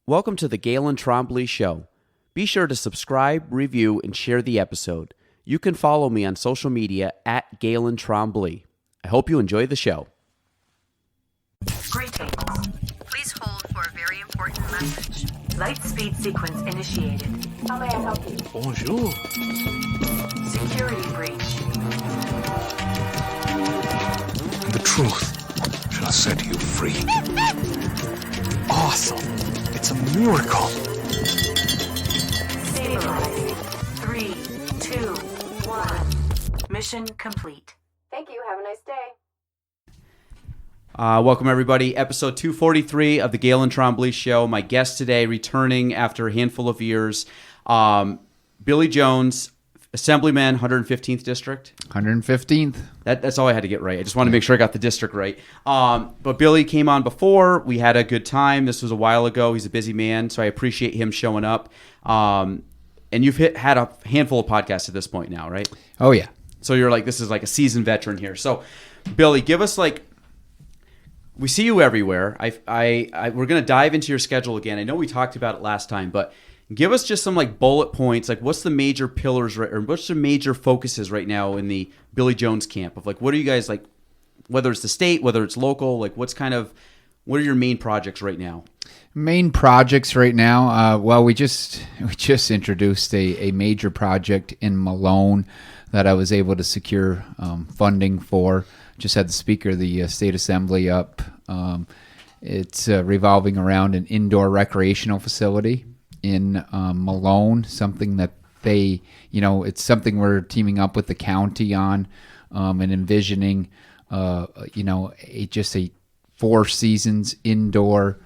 Welcome to the Galen Trombley Show. Be sure to subscribe, review, and share the episode. You can follow me on social media at Galen Trombley. I hope you enjoy the show. Greetings. Please hold for a very important message. Lightspeed sequence initiated. How may I help you? Bonjour. Security breach. The truth shall set you free. Awesome. It's a miracle. Stabilize. 3, 2, 1. Mission complete. Thank you. Have a nice day. Welcome, everybody. Episode 243 of the Galen Trombley Show. My guest today, returning after a handful of years, Billy Jones, Assemblyman, 115th District. 115th. That's all I had to get right. I just wanted to make sure I got the district right. But Billy came on before. We had a good time. This was a while ago. He's a busy man, so I appreciate him showing up. And you've had a handful of podcasts at this point now, right? Oh, yeah. So you're like, this is like a seasoned veteran here. So, Billy, give us we see you everywhere. We're going to dive into your schedule again. I know we talked about it last time, but give us just some bullet points. What's the major pillars or what's the major focuses right now in the Billy Jones camp of what are you guys whether it's the state, whether it's local, what are your main projects right now? Main projects right now. Well, we just introduced a major project in Malone that I was able to secure funding for. Just had the Speaker of the State Assembly up. It's revolving around an indoor recreational facility in Malone, something that it's something we're teaming up with the county on and envisioning, just a 4 seasons indoor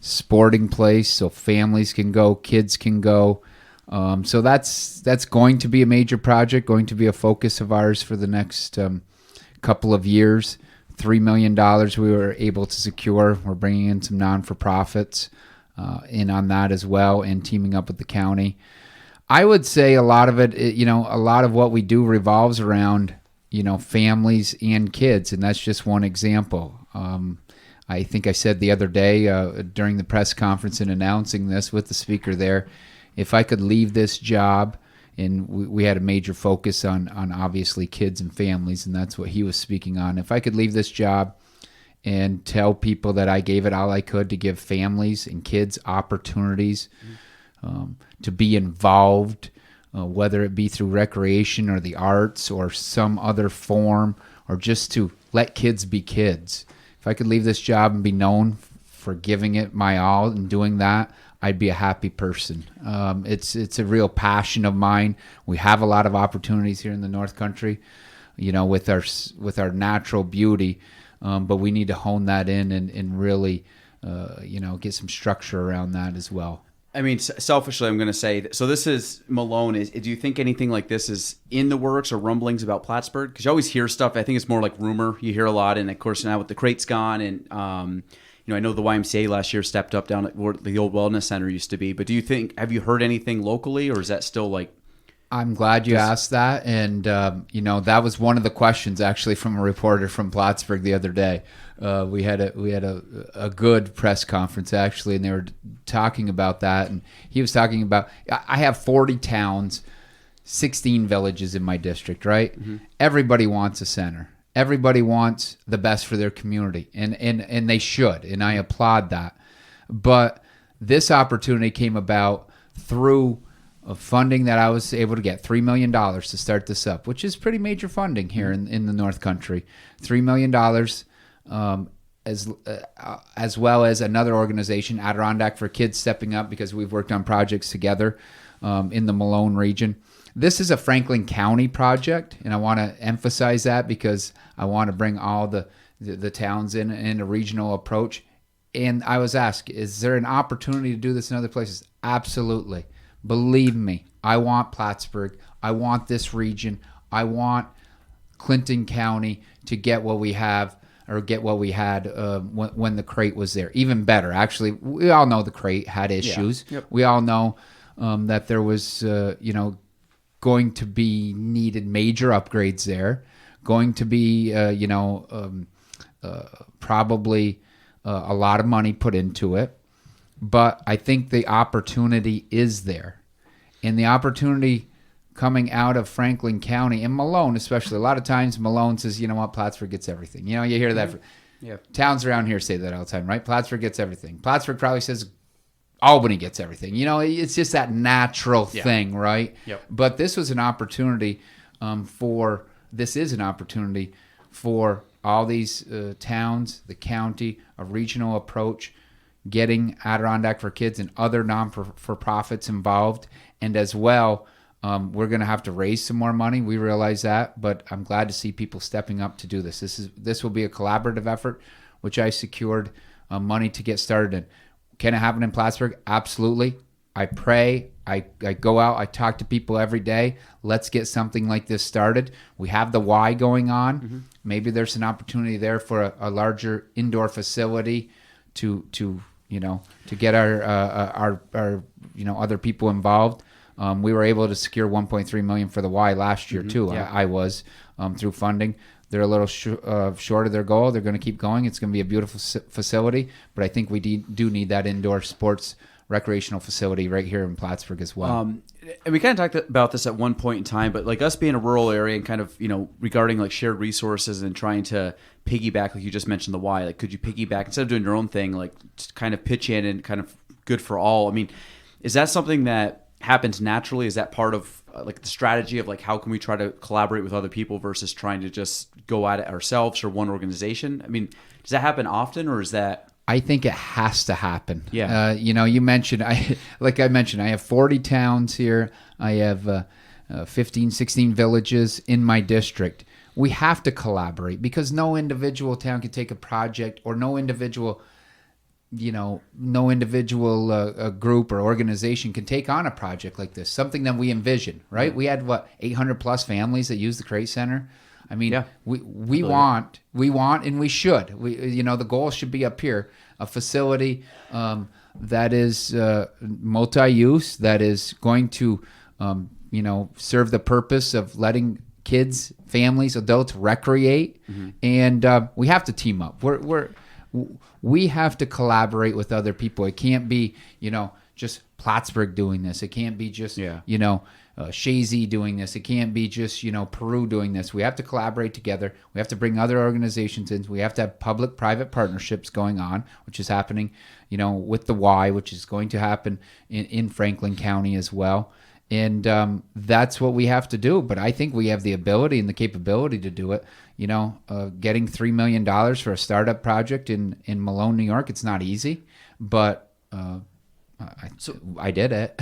sporting place so families can go, kids can go. So that's going to be a major project, going to be a focus of ours for the next couple of years. $3 million we were able to secure. We're bringing in some non-for-profits in on that as well, and teaming up with the county. I would say a lot of it, a lot of what we do revolves around, families and kids, and that's just one example. I think I said the other day during the press conference in announcing this with the speaker there, if I could leave this job, and we had a major focus on obviously kids and families, and that's what he was speaking on. If I could leave this job and tell people that I gave it all I could to give families and kids opportunities to be involved, whether it be through recreation or the arts or some other form, or just to let kids be kids. If I could leave this job and be known for giving it my all and doing that, I'd be a happy person. It's a real passion of mine. We have a lot of opportunities here in the North Country, with our natural beauty. But we need to hone that in and really, get some structure around that as well. I mean, selfishly, I'm going to say, so this is Malone. Do you think anything like this is in the works or rumblings about Plattsburgh? Because you always hear stuff. I think it's more like rumor. You hear a lot. And, of course, now with the crates gone and, I know the YMCA last year stepped up down at where the old wellness center used to be. But have you heard anything locally, or is that still I'm glad you asked that, and that was one of the questions actually from a reporter from Plattsburgh the other day. We had a good press conference actually, and they were talking about that, and he was talking about I have 40 towns, 16 villages in my district, right? Mm-hmm. Everybody wants a center. Everybody wants the best for their community, and they should, and I applaud that. But this opportunity came about through of funding that I was able to get, $3 million to start this up, which is pretty major funding here in the North Country. $3 million, as well as another organization, Adirondack for Kids, stepping up because we've worked on projects together in the Malone region. This is a Franklin County project, and I want to emphasize that because I want to bring all the towns in a regional approach. And I was asked, is there an opportunity to do this in other places? Absolutely. Believe me, I want Plattsburgh. I want this region. I want Clinton County to get what we have or get what we had when the crate was there. Even better. Actually, we all know the crate had issues. Yeah. Yep. We all know that there was, going to be needed major upgrades there, going to be, probably a lot of money put into it. but I think the opportunity is there. And the opportunity coming out of Franklin County and Malone, especially, a lot of times Malone says, you know what, Plattsburgh gets everything. You hear that. Yeah. Towns around here say that all the time, right? Plattsburgh gets everything. Plattsburgh probably says Albany gets everything. It's just that natural thing, right? Yep. But this was an opportunity this is an opportunity for all these towns, the county, a regional approach, getting Adirondack for Kids and other non-for-profits involved. And as well, we're going to have to raise some more money. We realize that, but I'm glad to see people stepping up to do this. This will be a collaborative effort, which I secured money to get started in. Can it happen in Plattsburgh? Absolutely. I pray. I go out. I talk to people every day. Let's get something like this started. We have the Y going on. Mm-hmm. Maybe there's an opportunity there for a larger indoor facility to get our other people involved. We were able to secure $1.3 million for the Y last year too. Yeah. I was through funding. They're a little short of their goal. They're going to keep going. It's going to be a beautiful facility, but I think we do need that indoor sports recreational facility right here in Plattsburgh as well. And we kind of talked about this at one point in time, but like us being a rural area and kind of, regarding like shared resources and trying to piggyback, like you just mentioned the Y, like could you piggyback instead of doing your own thing, like just kind of pitch in and kind of good for all? I mean, is that something that happens naturally? Is that part of like the strategy of like how can we try to collaborate with other people versus trying to just go at it ourselves or one organization? I mean, does that happen often, or is that... I think it has to happen. Yeah. You mentioned, I have 40 towns here. I have 15, 16 villages in my district. We have to collaborate because no individual town can take a project, or no individual group or organization can take on a project like this, something that we envision, right? We had 800 plus families that use the Crate Center. I mean, yeah. we want, and we should. The goal should be up here, a facility that is multi-use, that is going to, serve the purpose of letting kids, families, adults recreate, and we have to team up. We have to collaborate with other people. It can't be, just Plattsburgh doing this. It can't be just, Shazy doing this. It can't be just, Peru doing this. We have to collaborate together. We have to bring other organizations in. We have to have public-private partnerships going on, which is happening, with the Y, which is going to happen in Franklin County as well. And that's what we have to do. But I think we have the ability and the capability to do it. Getting $3 million for a startup project in Malone, New York, it's not easy, but I did it.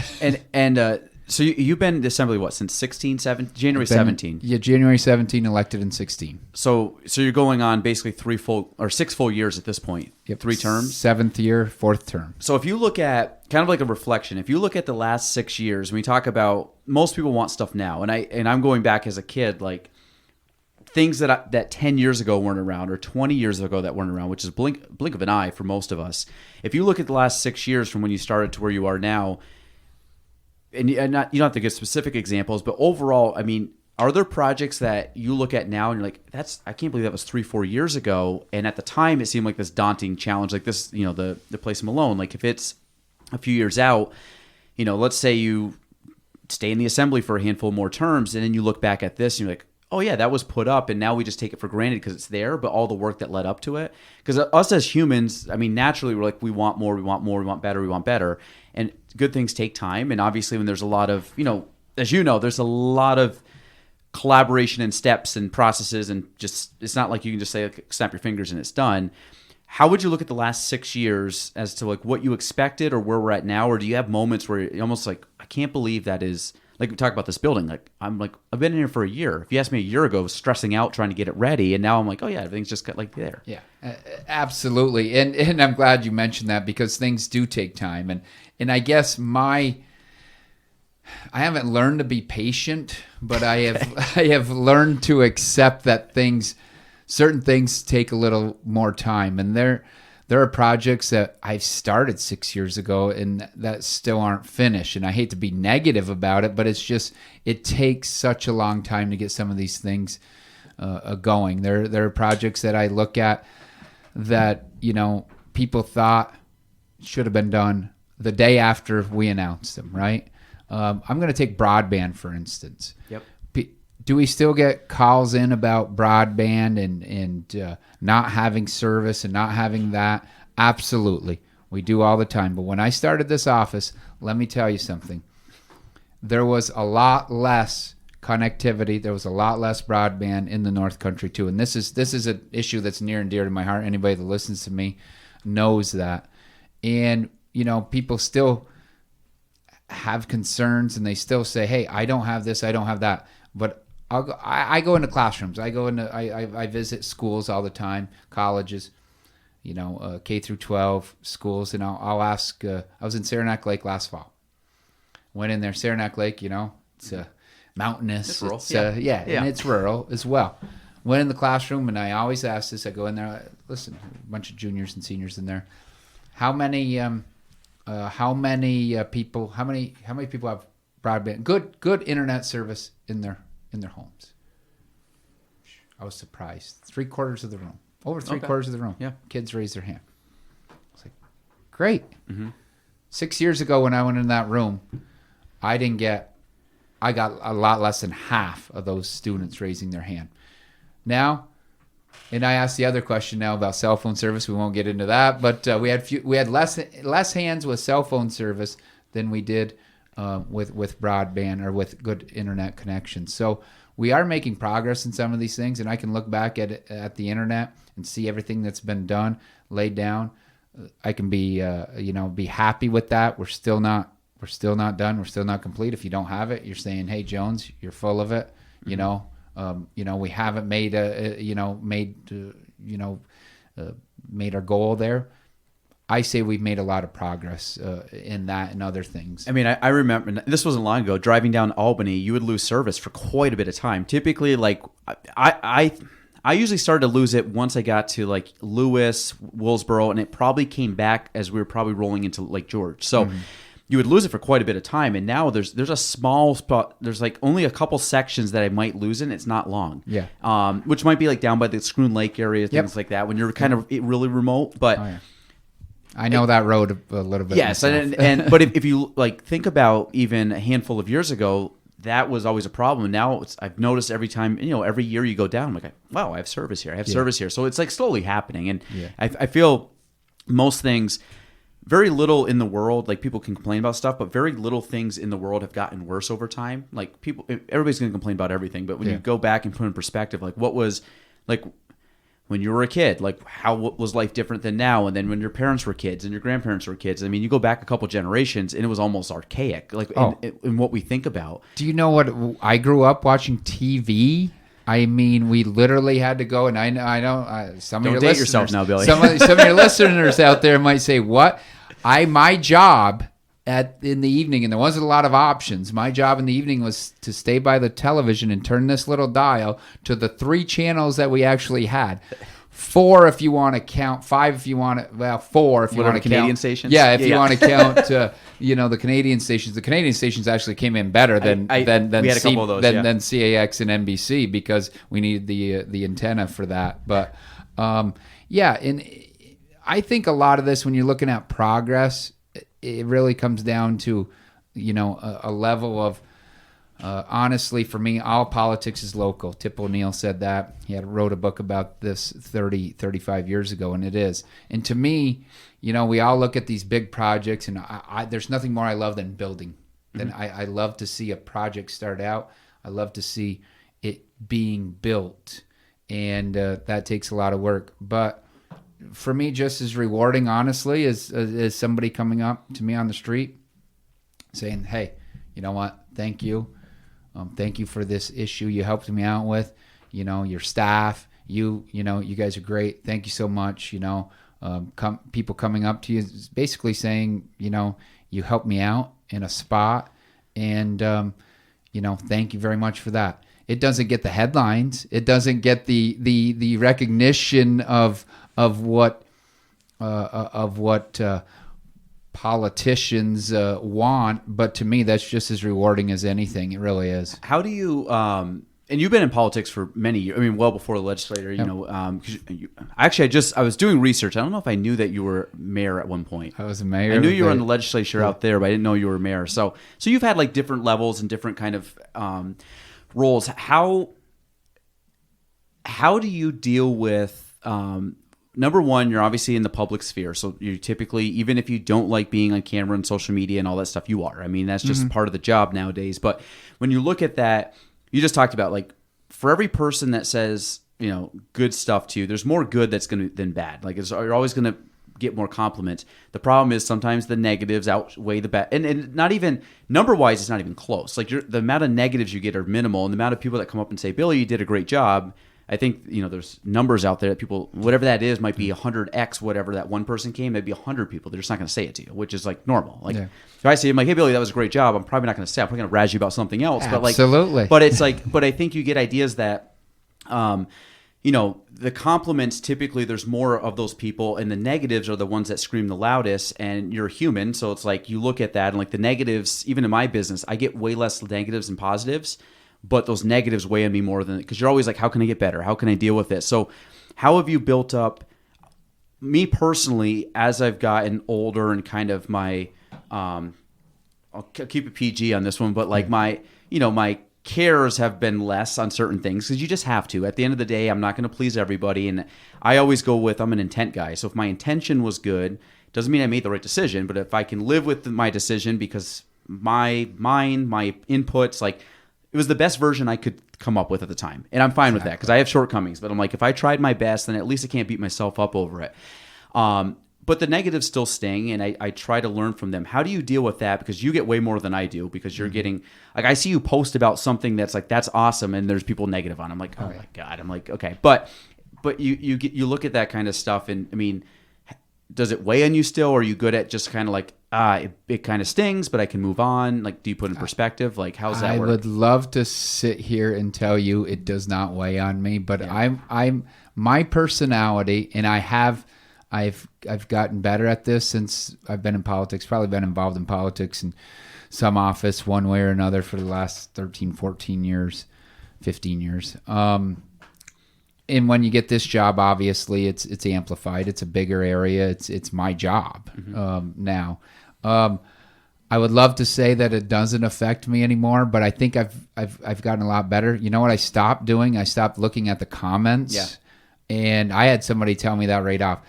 So you've been in the assembly since January 17? Yeah, January 17, elected in 16. So you're going on basically 6 full years at this point. Yep. 3 terms. 7th year, 4th term. So if you look at kind of like a reflection, if you look at the last 6 years, when we talk about most people want stuff now, and I'm going back as a kid, like things that 10 years ago weren't around or 20 years ago that weren't around, which is blink of an eye for most of us. If you look at the last 6 years from when you started to where you are now, and you don't have to give specific examples, but overall, I mean, are there projects that you look at now and you're like, I can't believe that was 3-4 years ago, and at the time it seemed like this daunting challenge, like this, the place in Malone. Like if it's a few years out, let's say you stay in the assembly for a handful more terms, and then you look back at this and you're like, oh yeah, that was put up, and now we just take it for granted because it's there, but all the work that led up to it. Because us as humans, I mean, naturally we're like, we want more, we want more, we want better. And good things take time. And obviously when there's a lot of, as there's a lot of collaboration and steps and processes, and just, it's not like you can just say, like, snap your fingers and it's done. How would you look at the last 6 years as to like what you expected or where we're at now? Or do you have moments where you're almost like, I can't believe that is, like we talk about this building, like I've been in here for a year. If you asked me a year ago, I was stressing out trying to get it ready, and now I'm like, oh yeah, everything's just got like there. Yeah, absolutely. And I'm glad you mentioned that because things do take time. And I guess I haven't learned to be patient, but I have learned to accept that certain things take a little more time. And there are projects that I've started 6 years ago and that still aren't finished. And I hate to be negative about it, but it's just, it takes such a long time to get some of these things going. There are projects that I look at that, people thought should have been done the day after we announced them, right? I'm going to take broadband, for instance. Yep. Do we still get calls in about broadband and not having service and not having that? Absolutely. We do all the time. But when I started this office, let me tell you something. There was a lot less connectivity. There was a lot less broadband in the North Country too. And this is an issue that's near and dear to my heart. Anybody that listens to me knows that. And, people still have concerns and they still say, hey, I don't have this, I don't have that. But I go into classrooms. I visit schools all the time, colleges, K through 12 schools. And I'll ask, I was in Saranac Lake last fall. Went in there, Saranac Lake, it's mountainous. It's rural. And it's rural as well. Went in the classroom, and I always ask this. I go in there, listen, a bunch of juniors and seniors in there. How many people have broadband, good internet service in their homes? I was surprised. 3/4 of the room, over 3/4 of the room. Yeah, kids raised their hand. I was like, great. Mm-hmm. 6 years ago, when I went in that room, I got a lot less than half of those students raising their hand. Now, and I asked the other question now about cell phone service. We won't get into that, but we had less hands with cell phone service than we did with broadband or with good internet connections. So we are making progress in some of these things, and I can look back at the internet and see everything that's been done, laid down. I can be happy with that. We're still not done. We're still not complete. If you don't have it, you're saying, hey, Jones, you're full of it. Mm-hmm. We haven't made our goal there. I say we've made a lot of progress in that and other things. I mean, I remember, this wasn't long ago, driving down Albany, you would lose service for quite a bit of time. Typically, like, I usually started to lose it once I got to, like, Lewis, Willsboro, and it probably came back as we were probably rolling into Lake George. So you would lose it for quite a bit of time, and now there's a small spot. There's, like, only a couple sections that I might lose in. It's not long. Yeah. Which might be, like, down by the Schroon Lake area, things like that, when you're kind of really remote. But I know that road a little bit. Yes, and but if you, like, think about even a handful of years ago, that was always a problem. Now I've noticed every time, every year you go down, I'm like, wow, I have service here. I have service here. So it's, like, slowly happening. And I feel most things, very little in the world, like, people can complain about stuff, but very little things in the world have gotten worse over time. Like, everybody's going to complain about everything. But when you go back and put in perspective, like, what was, like, when you were a kid, like, how was life different than now? And then when your parents were kids and your grandparents were kids, I mean, you go back a couple generations and it was almost archaic, like, in what we think about. Do you know what? I grew up watching TV. I mean, we literally had to go, and I know some of your listeners. Yourself now, Billy. Some of your listeners out there might say, "What?" My job in the evening, and there wasn't a lot of options. My job in the evening was to stay by the television and turn this little dial to the 3 channels that we actually had. 4 if you want to count, 5 if you want to, 4 if you want to count. Canadian stations? Yeah, if you want to count, the Canadian stations. The Canadian stations actually came in better than we had a couple of those, than CAX and NBC because we needed the antenna for that. But and I think a lot of this, when you're looking at progress, it really comes down to, a level of, honestly, for me, all politics is local. Tip O'Neill said that. He wrote a book about this 35 years ago, and it is. And to me, we all look at these big projects, and there's nothing more I love than building. I love to see a project start out. I love to see it being built, and that takes a lot of work. But for me, just as rewarding, honestly, as somebody coming up to me on the street saying, hey, you know what? Thank you. Thank you for this issue you helped me out with. Your staff, you guys are great. Thank you so much. People coming up to you basically saying, you helped me out in a spot. And, thank you very much for that. It doesn't get the headlines. It doesn't get the recognition of what politicians want, but to me, that's just as rewarding as anything. It really is. How do you and you've been in politics for many years. I mean, well before the legislator. You know, 'cause I was doing research. I don't know if I knew that you were mayor at one point. I was a mayor. I knew you were in the legislature out there, but I didn't know you were mayor. So you've had like different levels and different kind of roles. How do you deal with? Number one, you're obviously in the public sphere. So you typically, even if you don't like being on camera and social media and all that stuff, you are. I mean, that's just part of the job nowadays. But when you look at that, you just talked about like for every person that says, you know, good stuff to you, there's more good that's going to than bad. Like you're always going to get more compliments. The problem is sometimes the negatives outweigh the bad. And not even number-wise, it's not even close. Like the amount of negatives you get are minimal. And the amount of people that come up and say, Billy, you did a great job. I think, you know, there's numbers out there that people, whatever that is, might be 100x, whatever that one person came, maybe 100 people. They're just not going to say it to you, which is like normal. Like if I say, I'm like, hey, Billy, that was a great job. I'm probably not going to say, I'm probably going to razz you about something else. Absolutely. But it's like, but I think you get ideas that, you know, the compliments, typically there's more of those people and the negatives are the ones that scream the loudest and you're human. So it's like, you look at that and like the negatives, even in my business, I get way less negatives than positives. But those negatives weigh on me more than, because you're always like, how can I get better? How can I deal with it? So how have you built up, me personally, as I've gotten older and kind of my, I'll keep it PG on this one, but like my cares have been less on certain things because you just have to. At the end of the day, I'm not going to please everybody. And I always go with, I'm an intent guy. So if my intention was good, doesn't mean I made the right decision. But if I can live with my decision because my mind, my inputs, like, it was the best version I could come up with at the time. And I'm fine with that because I have shortcomings. But I'm like, if I tried my best, then at least I can't beat myself up over it. But the negatives still sting, and I try to learn from them. How do you deal with that? Because you get way more than I do because you're getting – like I see you post about something that's like, that's awesome, and there's people negative on it. I'm like, oh, my God. I'm like, okay. But you look at that kind of stuff, and, I mean, does it weigh on you still, or are you good at just kind of like, it kind of stings, but I can move on? Like, do you put in perspective? Like, how's that work? I would love to sit here and tell you it does not weigh on me, but I'm my personality, and I've gotten better at this since I've been in politics, probably been involved in politics in some office one way or another for the last 13, 14 years, 15 years. And when you get this job, obviously it's amplified. It's a bigger area. It's my job now. I would love to say that it doesn't affect me anymore, but I think I've gotten a lot better. You know what I stopped doing? I stopped looking at the comments. Yeah. And I had somebody tell me that right off.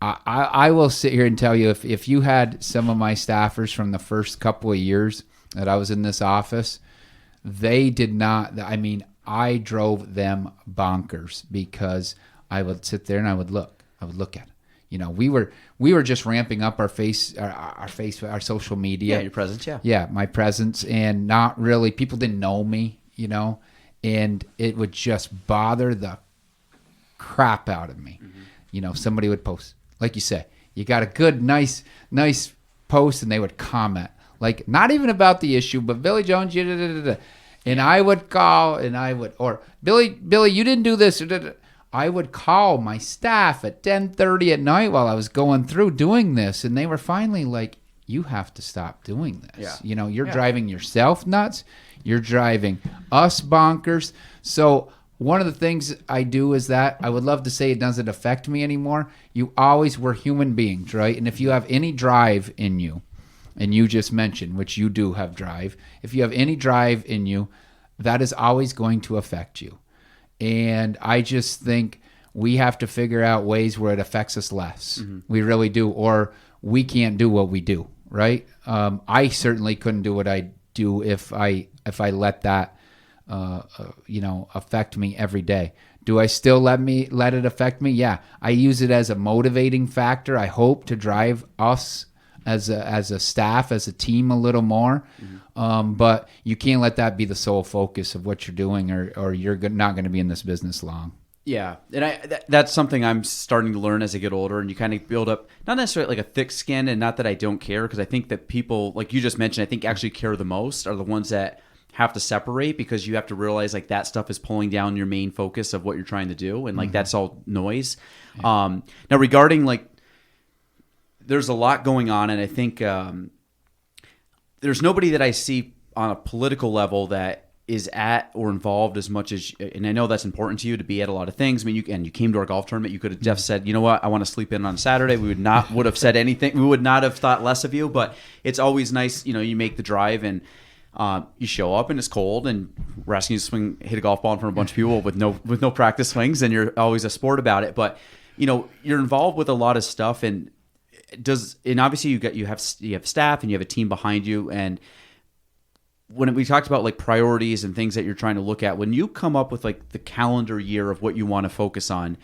I will sit here and tell you, if you had some of my staffers from the first couple of years that I was in this office, they did not, I mean, I drove them bonkers because I would sit there and I would look at it. You know, we were just ramping up our social media. Yeah, your presence, yeah. Yeah, my presence, and not really, people didn't know me, you know, and it would just bother the crap out of me. Mm-hmm. You know, somebody would post, like you say, you got a good, nice post, and they would comment, like, not even about the issue, but Billy Jones, and I would call, and I would, or Billy, you didn't do this. I would call my staff at 10:30 at night while I was going through doing this, and they were finally like, you have to stop doing this. Yeah. You know, you're driving yourself nuts. You're driving us bonkers. So one of the things I do is that I would love to say it doesn't affect me anymore. We're human beings, right? And if you have any drive in you, and you just mentioned, which you do have drive, if you have any drive in you, that is always going to affect you. And I just think we have to figure out ways where it affects us less. Mm-hmm. We really do, or we can't do what we do, right? I certainly couldn't do what I do if I let that affect me every day. Do I still let it affect me? Yeah. I use it as a motivating factor. I hope to drive us as a staff, as a team, a little more. Mm-hmm. But you can't let that be the sole focus of what you're doing, or you're not going to be in this business long. Yeah, and that's something I'm starting to learn as I get older, and you kind of build up, not necessarily like a thick skin, and not that I don't care, because I think that people, like you just mentioned, I think actually care the most are the ones that have to separate, because you have to realize like that stuff is pulling down your main focus of what you're trying to do, and like that's all noise. Yeah. Now regarding like, there's a lot going on, and I think there's nobody that I see on a political level that is at or involved as much as, and I know that's important to you to be at a lot of things. I mean, you came to our golf tournament. You could have just said, you know what, I want to sleep in on Saturday. We would have said anything. We would not have thought less of you. But it's always nice, you make the drive and you show up and it's cold and we're asking you to hit a golf ball in front of a bunch of people with no practice swings, and you're always a sport about it. But you're involved with a lot of stuff, and obviously you have staff and you have a team behind you. And when we talked about like priorities and things that you're trying to look at, when you come up with like the calendar year of what you want to focus on,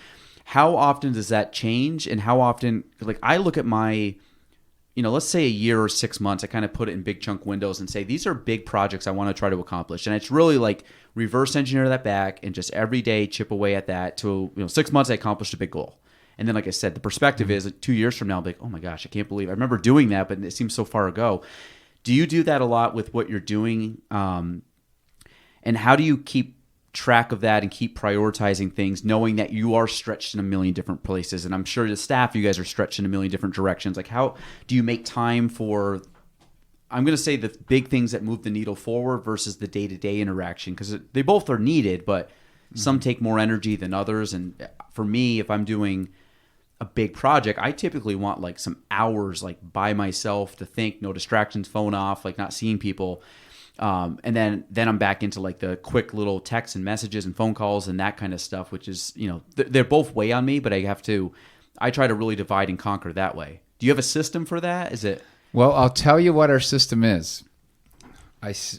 how often does that change? And how often, like I look at my, let's say a year or 6 months, I kind of put it in big chunk windows and say, these are big projects I want to try to accomplish. And it's really like reverse engineer that back and just every day chip away at that till, 6 months I accomplished a big goal. And then, like I said, the perspective is like 2 years from now, I'll be like, oh my gosh, I can't believe I remember doing that, but it seems so far ago. Do you do that a lot with what you're doing? And how do you keep track of that and keep prioritizing things, knowing that you are stretched in a million different places? And I'm sure the staff, you guys are stretched in a million different directions. Like, how do you make time for, I'm going to say, the big things that move the needle forward versus the day-to-day interaction? Because they both are needed, but some take more energy than others. And for me, if I'm doing a big project, I typically want like some hours like by myself to think, no distractions, phone off, like not seeing people. And then I'm back into like the quick little texts and messages and phone calls and that kind of stuff, which is, they're both weigh on me, but I try to really divide and conquer that way. Do you have a system for that? Is it? Well, I'll tell you what our system is.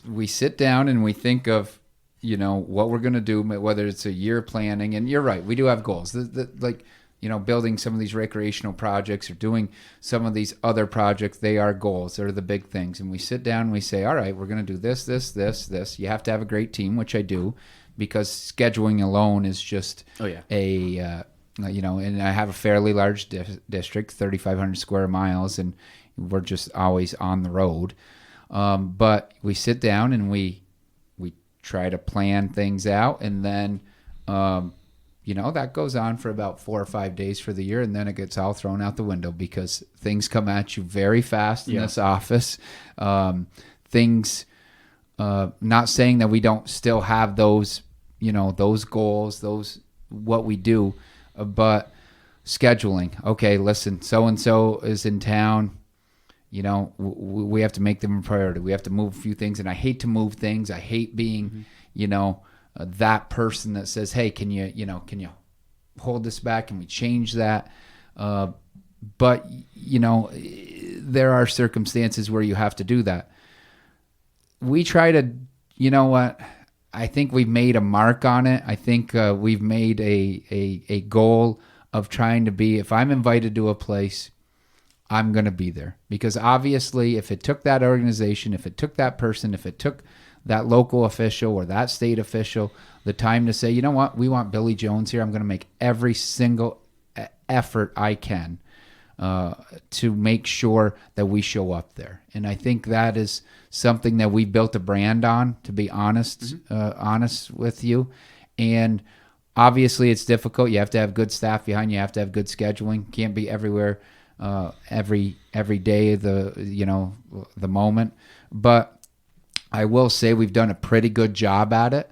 We sit down and we think of, what we're going to do, whether it's a year planning. And you're right, we do have goals. Building some of these recreational projects or doing some of these other projects, they are goals. They're the big things. And we sit down and we say, all right, we're going to do this, this, this, this. You have to have a great team, which I do, because scheduling alone is just and I have a fairly large district, 3,500 square miles, and we're just always on the road. But we sit down and we try to plan things out, and then that goes on for about 4 or 5 days for the year, and then it gets all thrown out the window because things come at you very fast in this office. Things, not saying that we don't still have those, those goals, what we do, but scheduling. Okay, listen, so-and-so is in town. We have to make them a priority. We have to move a few things, and I hate to move things. I hate being, that person that says, hey, can you hold this back? Can we change that? But there are circumstances where you have to do that. We try to, I think we've made a mark on it. I think we've made a goal of trying to be, if I'm invited to a place, I'm going to be there. Because obviously, if it took that organization, if it took that person, if it took that local official or that state official the time to say, you know what, we want Billy Jones here, I'm going to make every single effort I can to make sure that we show up there. And I think that is something that we built a brand on, to be honest, honest with you. And obviously it's difficult. You have to have good staff behind you. You have to have good scheduling. Can't be everywhere every day of the moment. But I will say we've done a pretty good job at it.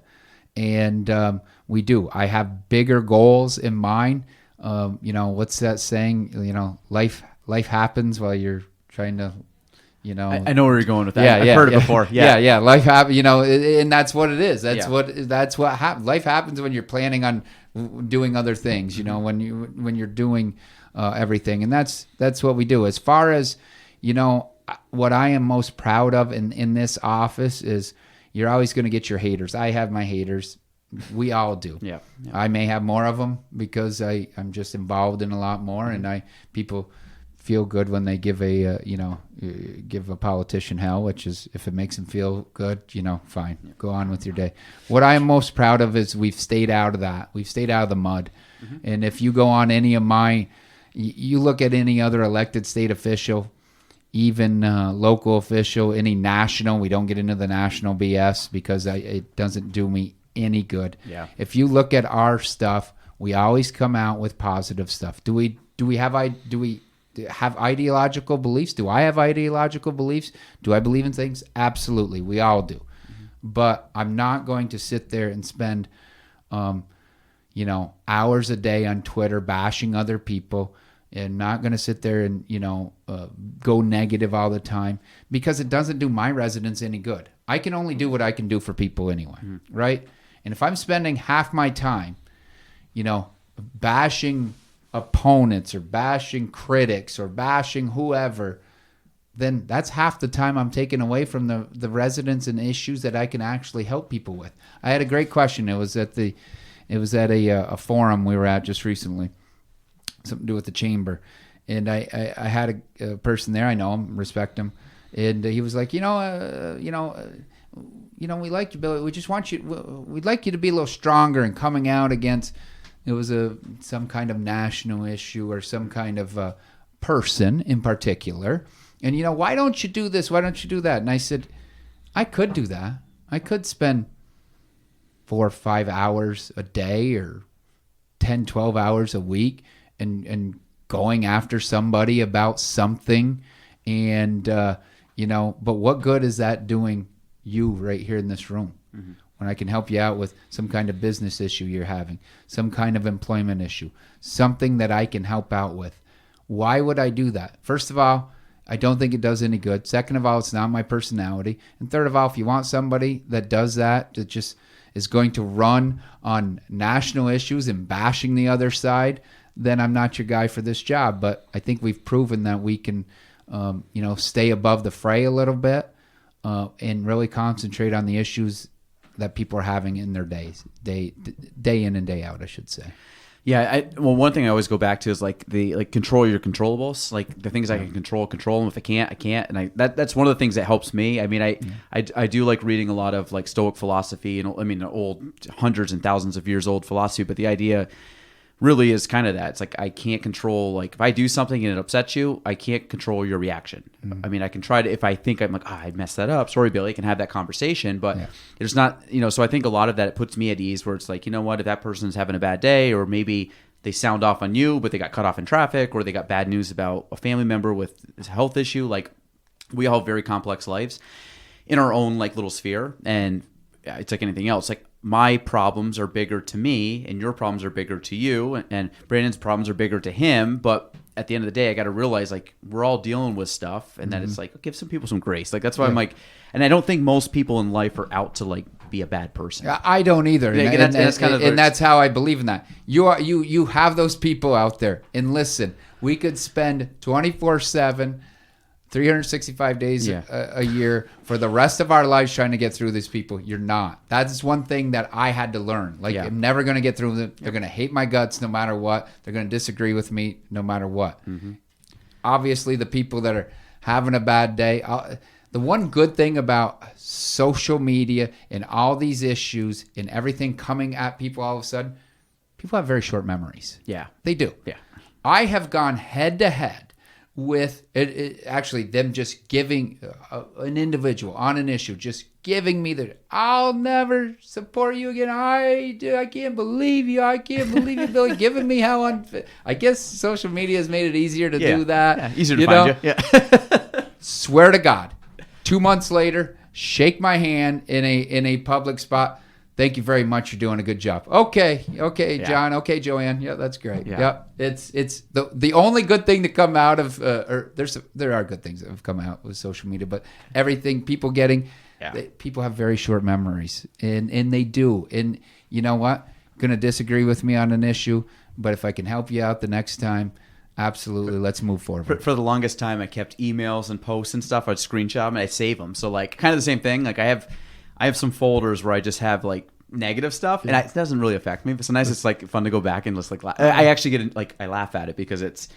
And we do. I have bigger goals in mind. What's that saying? Life happens while you're trying to, I know where you're going with that. Yeah, I've heard it before. Yeah. Life happens, and that's what it is. That's what happens. Life happens when you're planning on doing other things, when you're doing everything. And that's what we do. As far as, what I am most proud of in this office is, you're always going to get your haters. I have my haters. We all do. Yeah. I may have more of them because I'm just involved in a lot more, and people feel good when they give give a politician hell, which is, if it makes them feel good, fine. Yeah. Go on with your day. What I am most proud of is we've stayed out of that. We've stayed out of the mud. Mm-hmm. And if you go on any of you look at any other elected state official, even local official, any national, we don't get into the national BS because it doesn't do me any good. Yeah. If you look at our stuff, we always come out with positive stuff. Do we have ideological beliefs? Do I have ideological beliefs? Do I believe in things? Absolutely. We all do. but I'm not going to sit there and spend, hours a day on Twitter bashing other people, and not going to sit there and, go negative all the time, because it doesn't do my residents any good. I can only do what I can do for people anyway, right? And if I'm spending half my time, bashing opponents or bashing critics or bashing whoever, then that's half the time I'm taking away from the residents and issues that I can actually help people with. I had a great question. It was at a forum we were at just recently, something to do with the chamber, and I had a person there. I know him, respect him, and he was like, we like you, Billy. We just want you. We'd like you to be a little stronger in coming out against. It was some kind of national issue or some kind of person in particular. And, why don't you do this? Why don't you do that? And I said, I could do that. I could spend 4 or 5 hours a day or 10, 12 hours a week and going after somebody about something. And, but what good is that doing you right here in this room? Mm-hmm. When I can help you out with some kind of business issue you're having, some kind of employment issue, something that I can help out with. Why would I do that? First of all, I don't think it does any good. Second of all, it's not my personality. And third of all, if you want somebody that does that just is going to run on national issues and bashing the other side, then I'm not your guy for this job. But I think we've proven that we can, stay above the fray a little bit and really concentrate on the issues that people are having in their day in and day out, I should say. Yeah, one thing I always go back to is control your controllables. Like the things I can control them. If I can't. And that's one of the things that helps me. I mean, I do like reading a lot of like Stoic philosophy, and old, hundreds and thousands of years old philosophy. But the idea really is kind of that. It's like I can't control, like if I do something and it upsets you, I can't control your reaction. Mm-hmm. I mean, I can try to, if I think I'm like, I messed that up. Sorry, Billy, I can have that conversation, but there's not, so I think a lot of that, it puts me at ease where it's like, you know what, if that person's having a bad day, or maybe they sound off on you, but they got cut off in traffic, or they got bad news about a family member with a health issue. Like we all have very complex lives in our own like little sphere. And it's like anything else. Like my problems are bigger to me and your problems are bigger to you, and Brandon's problems are bigger to him. But at the end of the day, I got to realize like we're all dealing with stuff, and that it's like, give some people some grace. Like that's why I'm like, and I don't think most people in life are out to like be a bad person. I don't either. And that's how I believe in that. You have those people out there, and listen, we could spend 24/7, 365 days a year for the rest of our lives trying to get through these people. You're not. That's one thing that I had to learn. Like, I'm never going to get through them. They're going to hate my guts no matter what. They're going to disagree with me no matter what. Mm-hmm. Obviously, the people that are having a bad day, the one good thing about social media and all these issues and everything coming at people all of a sudden, people have very short memories. Yeah. They do. Yeah. I have gone head to head with actually them just giving an individual on an issue, just giving me I'll never support you again. I can't believe you. I can't believe you, Billy. Giving me how unfit. I guess social media has made it easier to do that. Yeah, easier to find you. Yeah. Swear to God, 2 months later, shake my hand in a public spot. Thank you very much. You're doing a good job. Okay, John. Okay, Joanne. Yeah, that's great. Yeah. It's the only good thing to come out of, there are good things that have come out with social media, but everything people people have very short memories, and they do. And you know what? Going to disagree with me on an issue, but if I can help you out the next time, absolutely, let's move forward. For the longest time, I kept emails and posts and stuff. I'd screenshot them and I'd save them. So like kind of the same thing. Like I have some folders where I just have like negative stuff, and it doesn't really affect me. But sometimes it's like fun to go back and just like I actually get like I laugh at it because it's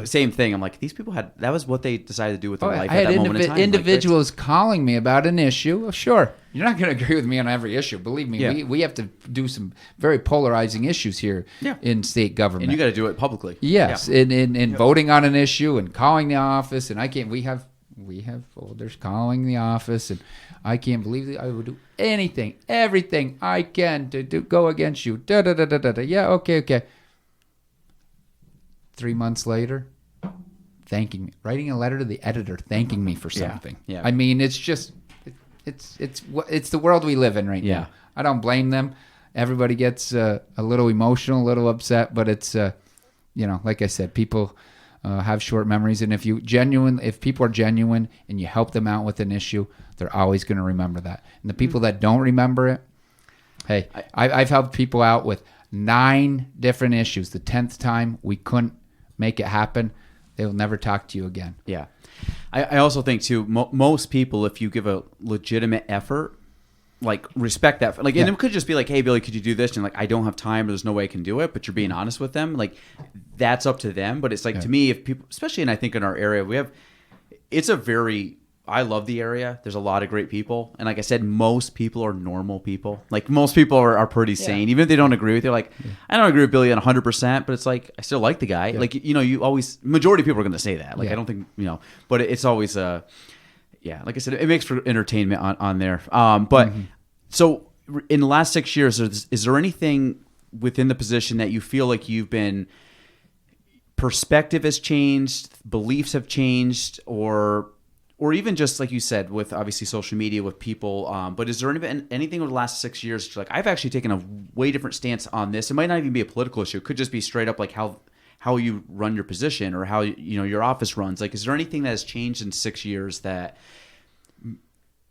same thing. I'm like, these people that was what they decided to do with their life at that moment in time. Individuals calling me about an issue. Well, sure, you're not going to agree with me on every issue. Believe me, we have to do some very polarizing issues here in state government, and you got to do it publicly. Yes, in voting on an issue and calling the office, and I can't. We have folders calling the office, and I can't believe that I would do anything, everything I can to go against you. Da da da da da. Yeah, okay. 3 months later, thanking me, writing a letter to the editor thanking me for something. Yeah. I mean, it's just it's the world we live in right Yeah. now. I don't blame them. Everybody gets a little emotional, a little upset, but it's like I said, people have short memories, and if people are genuine and you help them out with an issue, they're always going to remember that. And the people that don't remember it, hey, I've helped people out with 9 different issues. The 10th time we couldn't make it happen, they will never talk to you again. Yeah. I also think too, most people, if you give a legitimate effort, like respect that, like, and it could just be like, hey Billy, could you do this? And like, I don't have time, or there's no way I can do it, but you're being honest with them. Like, that's up to them. But it's like, to me, if people, especially, and I think in our area, I love the area. There's a lot of great people. And like I said, most people are normal people. Like, most people are pretty sane. Even if they don't agree with you. Like, I don't agree with Billy 100%, but it's like, I still like the guy. Yeah. Like, you always, majority of people are going to say that. Like, I don't think, but it's always, like I said, it makes for entertainment on there. But so in the last 6 years, is there anything within the position that you feel like perspective has changed, beliefs have changed, or even just like you said, with obviously social media, with people, but is there anything over the last 6 years like, I've actually taken a way different stance on this? It might not even be a political issue. It could just be straight up like how you run your position, or how your office runs. Like, is there anything that has changed in 6 years that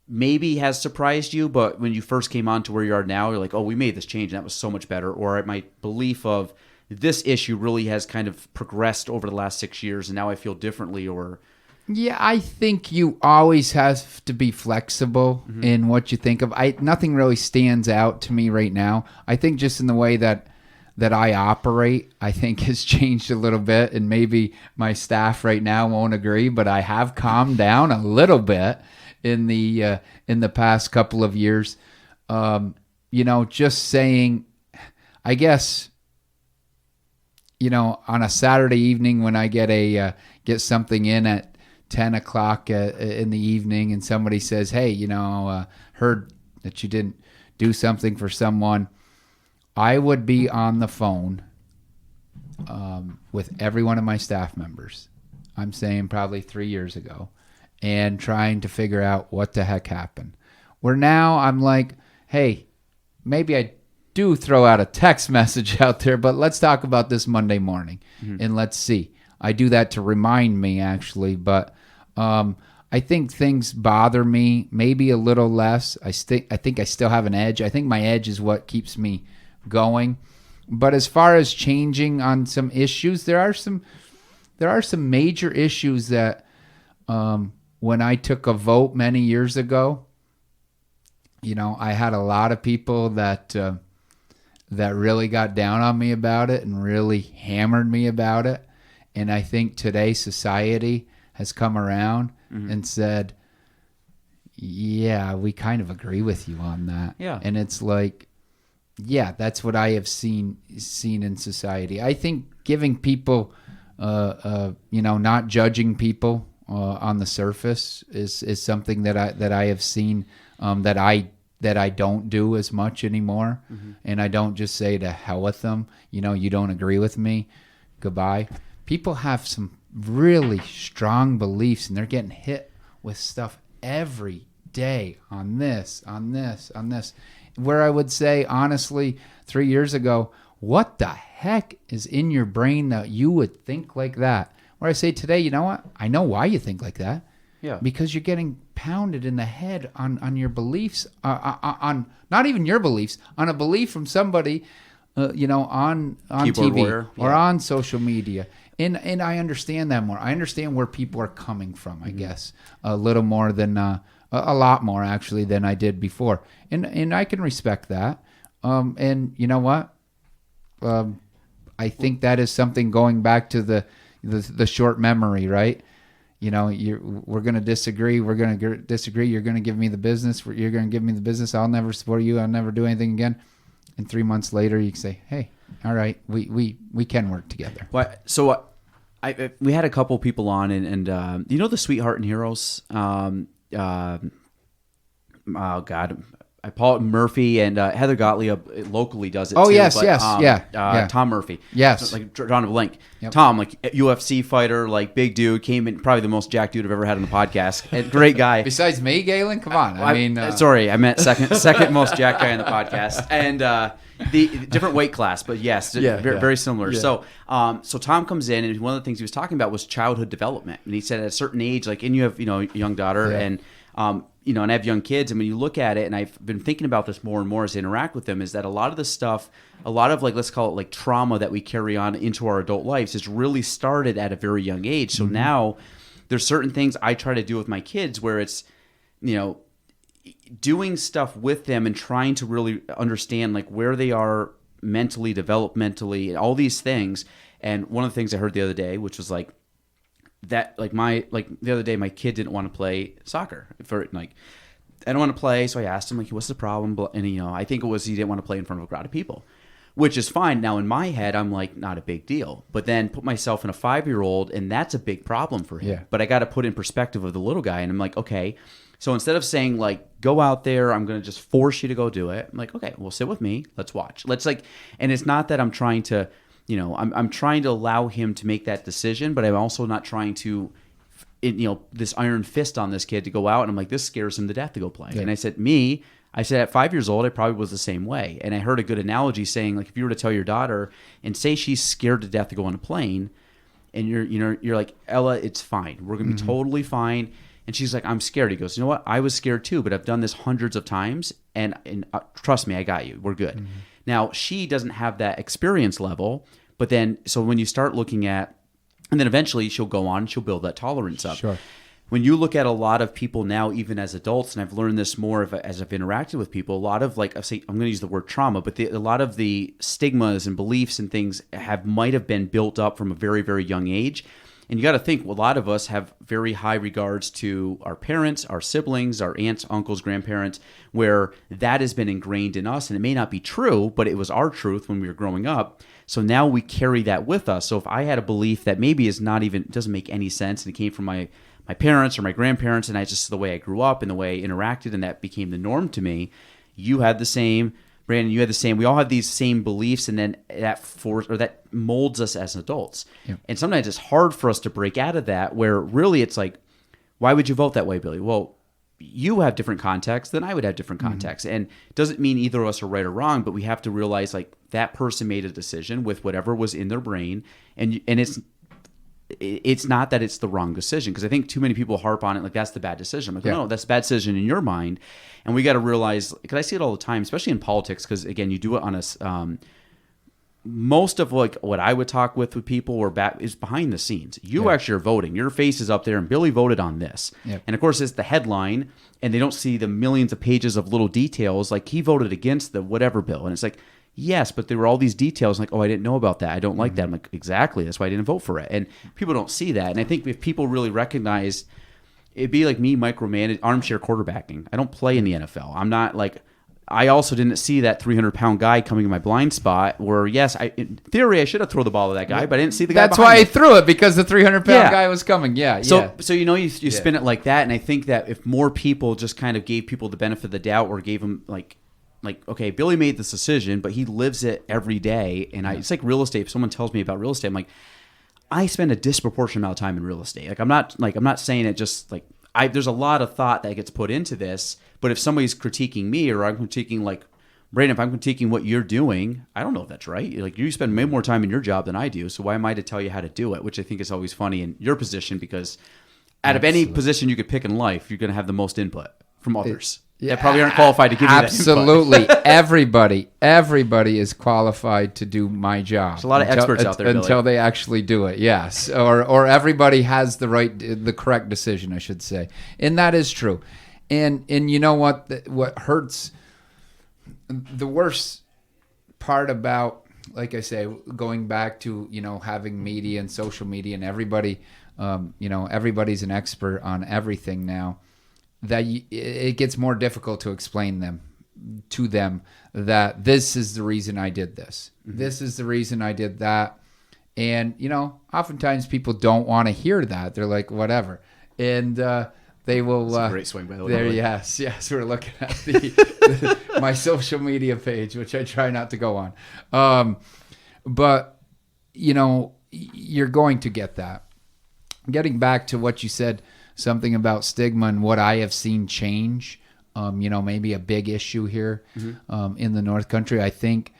maybe has surprised you, but when you first came on to where you are now, you're like, oh, we made this change and that was so much better? Or my belief of this issue really has kind of progressed over the last 6 years and now I feel differently? Or yeah, I think you always have to be flexible in what you think of. Nothing really stands out to me right now. I think just in the way that I operate, I think has changed a little bit, and maybe my staff right now won't agree, but I have calmed down a little bit in the past couple of years. Just saying, I guess, on a Saturday evening when I get something in at 10 o'clock in the evening, and somebody says, hey, heard that you didn't do something for someone, I would be on the phone with every one of my staff members, I'm saying probably 3 years ago, and trying to figure out what the heck happened. Where now I'm like, hey, maybe I do throw out a text message out there, but let's talk about this Monday morning, and let's see. I do that to remind me, actually, but I think things bother me maybe a little less. I think I still have an edge. I think my edge is what keeps me going. But as far as changing on some issues, there are some major issues that when I took a vote many years ago, I had a lot of people that really got down on me about it and really hammered me about it. And I think today society has come around and said, yeah, we kind of agree with you on that. Yeah. And it's like, yeah, that's what I have seen in society. I think giving people, not judging people on the surface is something that I have seen that I don't do as much anymore. And I don't just say to hell with them, you don't agree with me, goodbye. People have some really strong beliefs, and they're getting hit with stuff every day on this. Where I would say, honestly, 3 years ago, what the heck is in your brain that you would think like that? Where I say today, you know what? I know why you think like that. Yeah. Because you're getting pounded in the head on your beliefs, on not even your beliefs, on a belief from somebody, on Keyboard TV warrior. or on social media. And I understand that more. I understand where people are coming from, I guess, a little more than a lot more actually than I did before. And I can respect that. And you know what? I think that is something going back to the short memory, right? We're going to disagree. We're going to disagree. You're going to give me the business. You're going to give me the business. I'll never support you. I'll never do anything again. And 3 months later, you can say, hey, all right, we can work together. Well, so we had a couple people on, and the Sweetheart and Heroes. Oh God, Paul Murphy and Heather Gottlieb locally does it. Oh, too, yes, but, yes, yeah. Tom Murphy. Yes. Like John of Link. Yep. Tom, like UFC fighter, like big dude, came in, probably the most jacked dude I've ever had on the podcast. And great guy. Besides me, Galen? Come on. I mean... sorry, I meant second most jacked guy on the podcast. And the different weight class, but yes, very similar. Yeah. So Tom comes in, and one of the things he was talking about was childhood development. And he said at a certain age, like, and you have, a young daughter, and and I have young kids, and when you look at it, and I've been thinking about this more and more as I interact with them, is that a lot of the stuff, a lot of, like, let's call it like trauma that we carry on into our adult lives is really started at a very young age. So now there's certain things I try to do with my kids where it's, doing stuff with them and trying to really understand like where they are mentally, developmentally, all these things. And one of the things I heard the other day, which was like, that like the other day my kid didn't want to play soccer for like I don't want to play, so I asked him like what's the problem, and I think it was he didn't want to play in front of a crowd of people, which is fine. Now in my head I'm like not a big deal, but then put myself in a 5-year-old and that's a big problem for him. But I got to put in perspective of the little guy, and I'm like, okay, so instead of saying like go out there, I'm going to just force you to go do it, I'm like, okay, well, sit with me, let's watch, and it's not that I'm trying to I'm trying to allow him to make that decision, but I'm also not trying to, this iron fist on this kid to go out. And I'm like, this scares him to death to go play. Yeah. And I said at 5 years old, I probably was the same way. And I heard a good analogy saying, like, if you were to tell your daughter and say she's scared to death to go on a plane, and you're like, Ella, it's fine. We're going to be totally fine. And she's like, I'm scared. He goes, you know what? I was scared too, but I've done this hundreds of times. And trust me, I got you. We're good. Now, she doesn't have that experience level, but then, so when you start looking at, and then eventually she'll go on, she'll build that tolerance up. Sure. When you look at a lot of people now, even as adults, and I've learned this more as I've interacted with people, a lot of I'm going to use the word trauma, but a lot of the stigmas and beliefs and things might have been built up from a very, very young age. And you got to think, a lot of us have very high regards to our parents, our siblings, our aunts, uncles, grandparents, where that has been ingrained in us. And it may not be true, but it was our truth when we were growing up. So now we carry that with us. So if I had a belief that maybe doesn't make any sense, and it came from my parents or my grandparents, and I just the way I grew up and the way I interacted, and that became the norm to me, you had the same. Brandon, you had the same. We all have these same beliefs, and then that molds us as adults. Yep. And sometimes it's hard for us to break out of that, where really it's like, why would you vote that way, Billy? Well, you have different contexts than I would have different contexts. And it doesn't mean either of us are right or wrong, but we have to realize like that person made a decision with whatever was in their brain, and it's not that it's the wrong decision, because I think too many people harp on it like that's the bad decision. I'm like, no, that's a bad decision in your mind. And we got to realize, because I see it all the time, especially in politics, because again, you do it on a most of like what I would talk with people is behind the scenes. You actually are voting. Your face is up there, and Billy voted on this. Yep. And of course, it's the headline, and they don't see the millions of pages of little details. Like he voted against the whatever bill, and it's like, yes, but there were all these details. Like, oh, I didn't know about that. I don't like that. I'm like, exactly. That's why I didn't vote for it. And people don't see that. And I think if people really recognize, it'd be like me micromanage armchair quarterbacking. I don't play in the NFL. I'm not like. I also didn't see that 300-pound guy coming in my blind spot where, yes, in theory, I should have thrown the ball to that guy, but I didn't see the guy behind why me. I threw it, because the 300-pound guy was coming. So you spin it like that, and I think that if more people just kind of gave people the benefit of the doubt, or gave them like, okay, Billy made this decision, but he lives it every day, and it's like real estate. If someone tells me about real estate, I'm like, I spend a disproportionate amount of time in real estate. I'm not saying it just like there's a lot of thought that gets put into this. But if somebody's critiquing me, or I'm critiquing like Brandon, if I'm critiquing what you're doing, I don't know if that's right. Like you spend way more time in your job than I do, so why am I to tell you how to do it? Which I think is always funny in your position, because out of any position you could pick in life, you're going to have the most input from others. That probably aren't qualified to give you that input. Absolutely. Everybody is qualified to do my job. There's a lot of experts out there, until they actually do it. Yes, or everybody has the correct decision, I should say, and that is true. And you know what hurts, the worst part about, like I say, going back to having media and social media and everybody, everybody's an expert on everything now. That it gets more difficult to explain to them that this is the reason I did this. Mm-hmm. This is the reason I did that. And, oftentimes people don't want to hear that. They're like, whatever. And, They will. It's a great swing, by the way. There, yes. We're looking at my social media page, which I try not to go on. But you're going to get that. Getting back to what you said, something about stigma and what I have seen change. Maybe a big issue here in the North Country. I think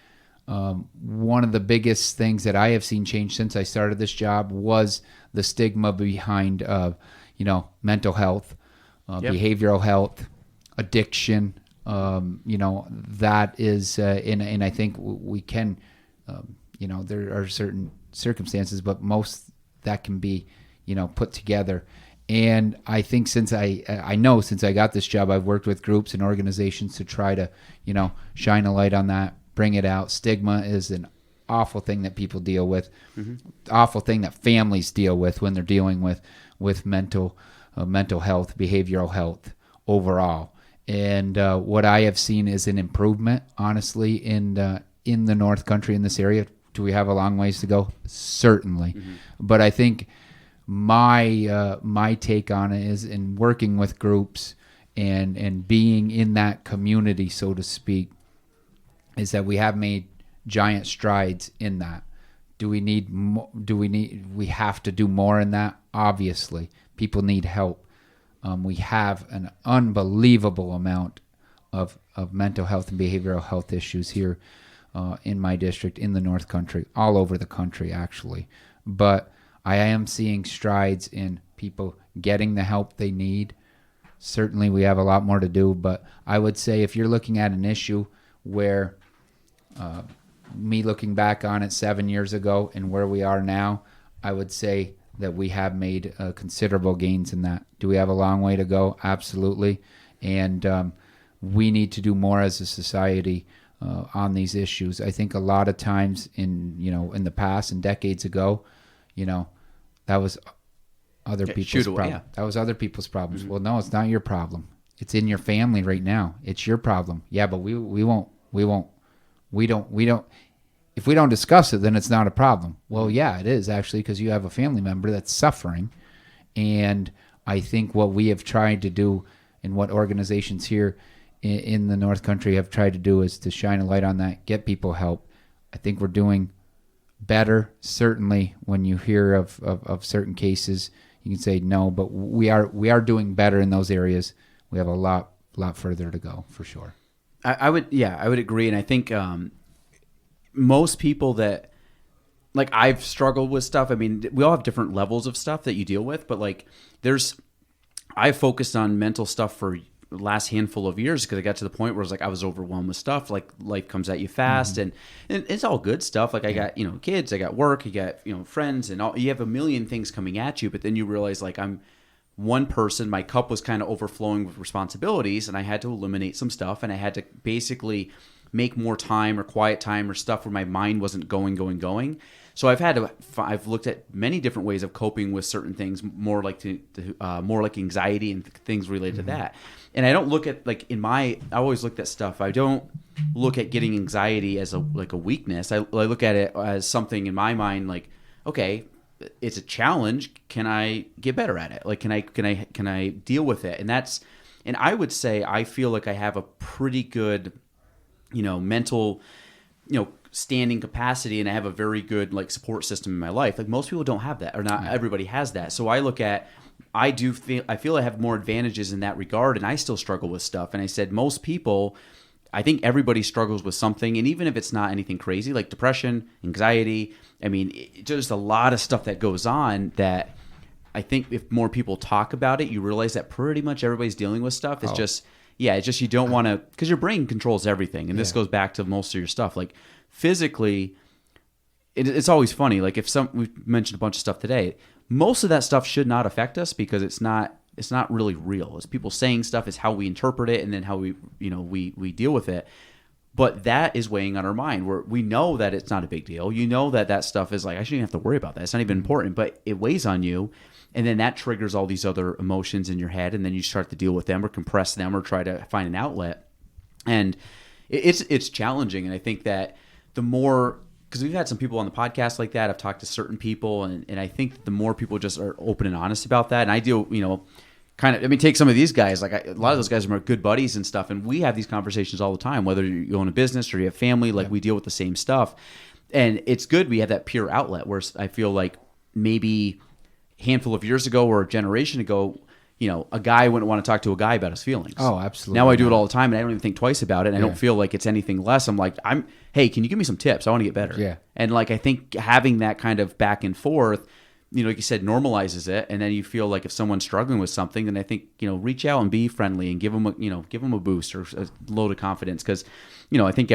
one of the biggest things that I have seen change since I started this job was the stigma behind mental health, behavioral health, addiction. That is, and I think we can, there are certain circumstances, but most that can be, put together. And I think since I got this job, I've worked with groups and organizations to try to, shine a light on that, bring it out. Stigma is an awful thing that people deal with, awful thing that families deal with when they're dealing with mental health, behavioral health overall. And what I have seen is an improvement, honestly, in the North Country, in this area. Do we have a long ways to go? Certainly. But I think my take on it is in working with groups and being in that community, so to speak, is that we have made giant strides in that. Do we need more? We have to do more in that? Obviously. People need help. We have an unbelievable amount of mental health and behavioral health issues here in my district, in the North Country, all over the country, actually. But I am seeing strides in people getting the help they need. Certainly, we have a lot more to do, but I would say if you're looking at an issue where me looking back on it 7 years ago and where we are now, I would say that we have made considerable gains in that. Do we have a long way to go? Absolutely. And we need to do more as a society on these issues. I think a lot of times in the past and decades ago, that was other people's problem. Yeah. That was other people's problems. Well, no, it's not your problem. It's in your family right now. It's your problem. Yeah, but we don't. If we don't discuss it, then it's not a problem. Well, yeah, it is actually, because you have a family member that's suffering. And I think what we have tried to do and what organizations here in the North Country have tried to do is to shine a light on that, get people help. I think we're doing better. Certainly when you hear of certain cases, you can say no, but we are doing better in those areas. We have a lot further to go, for sure. I would agree. And I think most people that, like, I've struggled with stuff. I mean, we all have different levels of stuff that you deal with, but like I've focused on mental stuff for the last handful of years because I got to the point where I was overwhelmed with stuff. Like, life comes at you fast, and it's all good stuff. Like, I got, kids, I got work, you got, friends, and all, you have a million things coming at you, but then you realize, like, I'm one person, my cup was kind of overflowing with responsibilities, and I had to eliminate some stuff, and I had to basically make more time or quiet time or stuff where my mind wasn't going. So I've looked at many different ways of coping with certain things, more like anxiety and things related to that. And I don't look at, I always looked at stuff. I don't look at getting anxiety as a weakness. I look at it as something in my mind, like, okay, it's a challenge. Can I get better at it? Like, can I deal with it? And I would say I feel like I have a pretty good, mental, standing capacity, and I have a very good support system in my life. Like, most people don't have that, or not everybody has that. So I look at, I feel I have more advantages in that regard, and I still struggle with stuff. And I said most people, I think everybody struggles with something, and even if it's not anything crazy like depression, anxiety, I mean, just a lot of stuff that goes on that I think if more people talk about it, you realize that pretty much everybody's dealing with stuff. It's just you don't want to, because your brain controls everything, and this goes back to most of your stuff. Like, physically, it's always funny. Like, we've mentioned a bunch of stuff today. Most of that stuff should not affect us because it's not really real. It's people saying stuff, is how we interpret it, and then how we deal with it. But that is weighing on our mind, where we know that it's not a big deal. That stuff is like, I shouldn't have to worry about that. It's not even important, but it weighs on you. And then that triggers all these other emotions in your head, and then you start to deal with them or compress them or try to find an outlet. And it's challenging. And I think that the more, because we've had some people on the podcast like that, I've talked to certain people, and I think the more people just are open and honest about that. And I deal, kind of, I mean, take some of these guys, like a lot of those guys are good buddies and stuff. And we have these conversations all the time, whether you own a business or you have family, like we deal with the same stuff. And it's good we have that pure outlet where I feel like maybe a handful of years ago or a generation ago, you know, a guy wouldn't want to talk to a guy about his feelings. Oh, absolutely. Now I do it all the time, and I don't even think twice about it. And I Yeah. don't feel like it's anything less. I'm like, hey, can you give me some tips? I want to get better. Yeah. And like, I think having that kind of back and forth, you know, like you said, normalizes it. And then you feel like if someone's struggling with something, then I think, you know, reach out and be friendly and give them a boost or a load of confidence. Because, you know, I think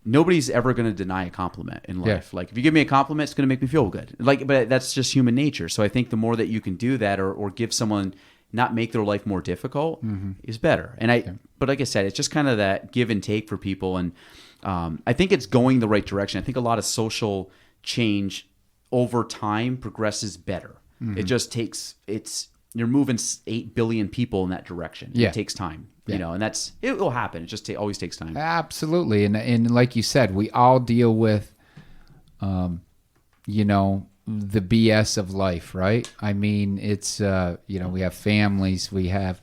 nobody's ever going to deny a compliment in life. Yeah. Like if you give me a compliment, it's going to make me feel good. Like, but that's just human nature. So I think the more that you can do that or give someone, not make their life more difficult, is better. And but like I said, it's just kind of that give and take for people. And I think it's going the right direction. I think a lot of social change over time progresses better. It just takes, you're moving 8 billion people in that direction. Yeah. It takes time, Yeah. you know, and it will happen. It just always takes time. Absolutely. And like you said, we all deal with, you know, the BS of life, right? I mean, it's, you know, we have families, we have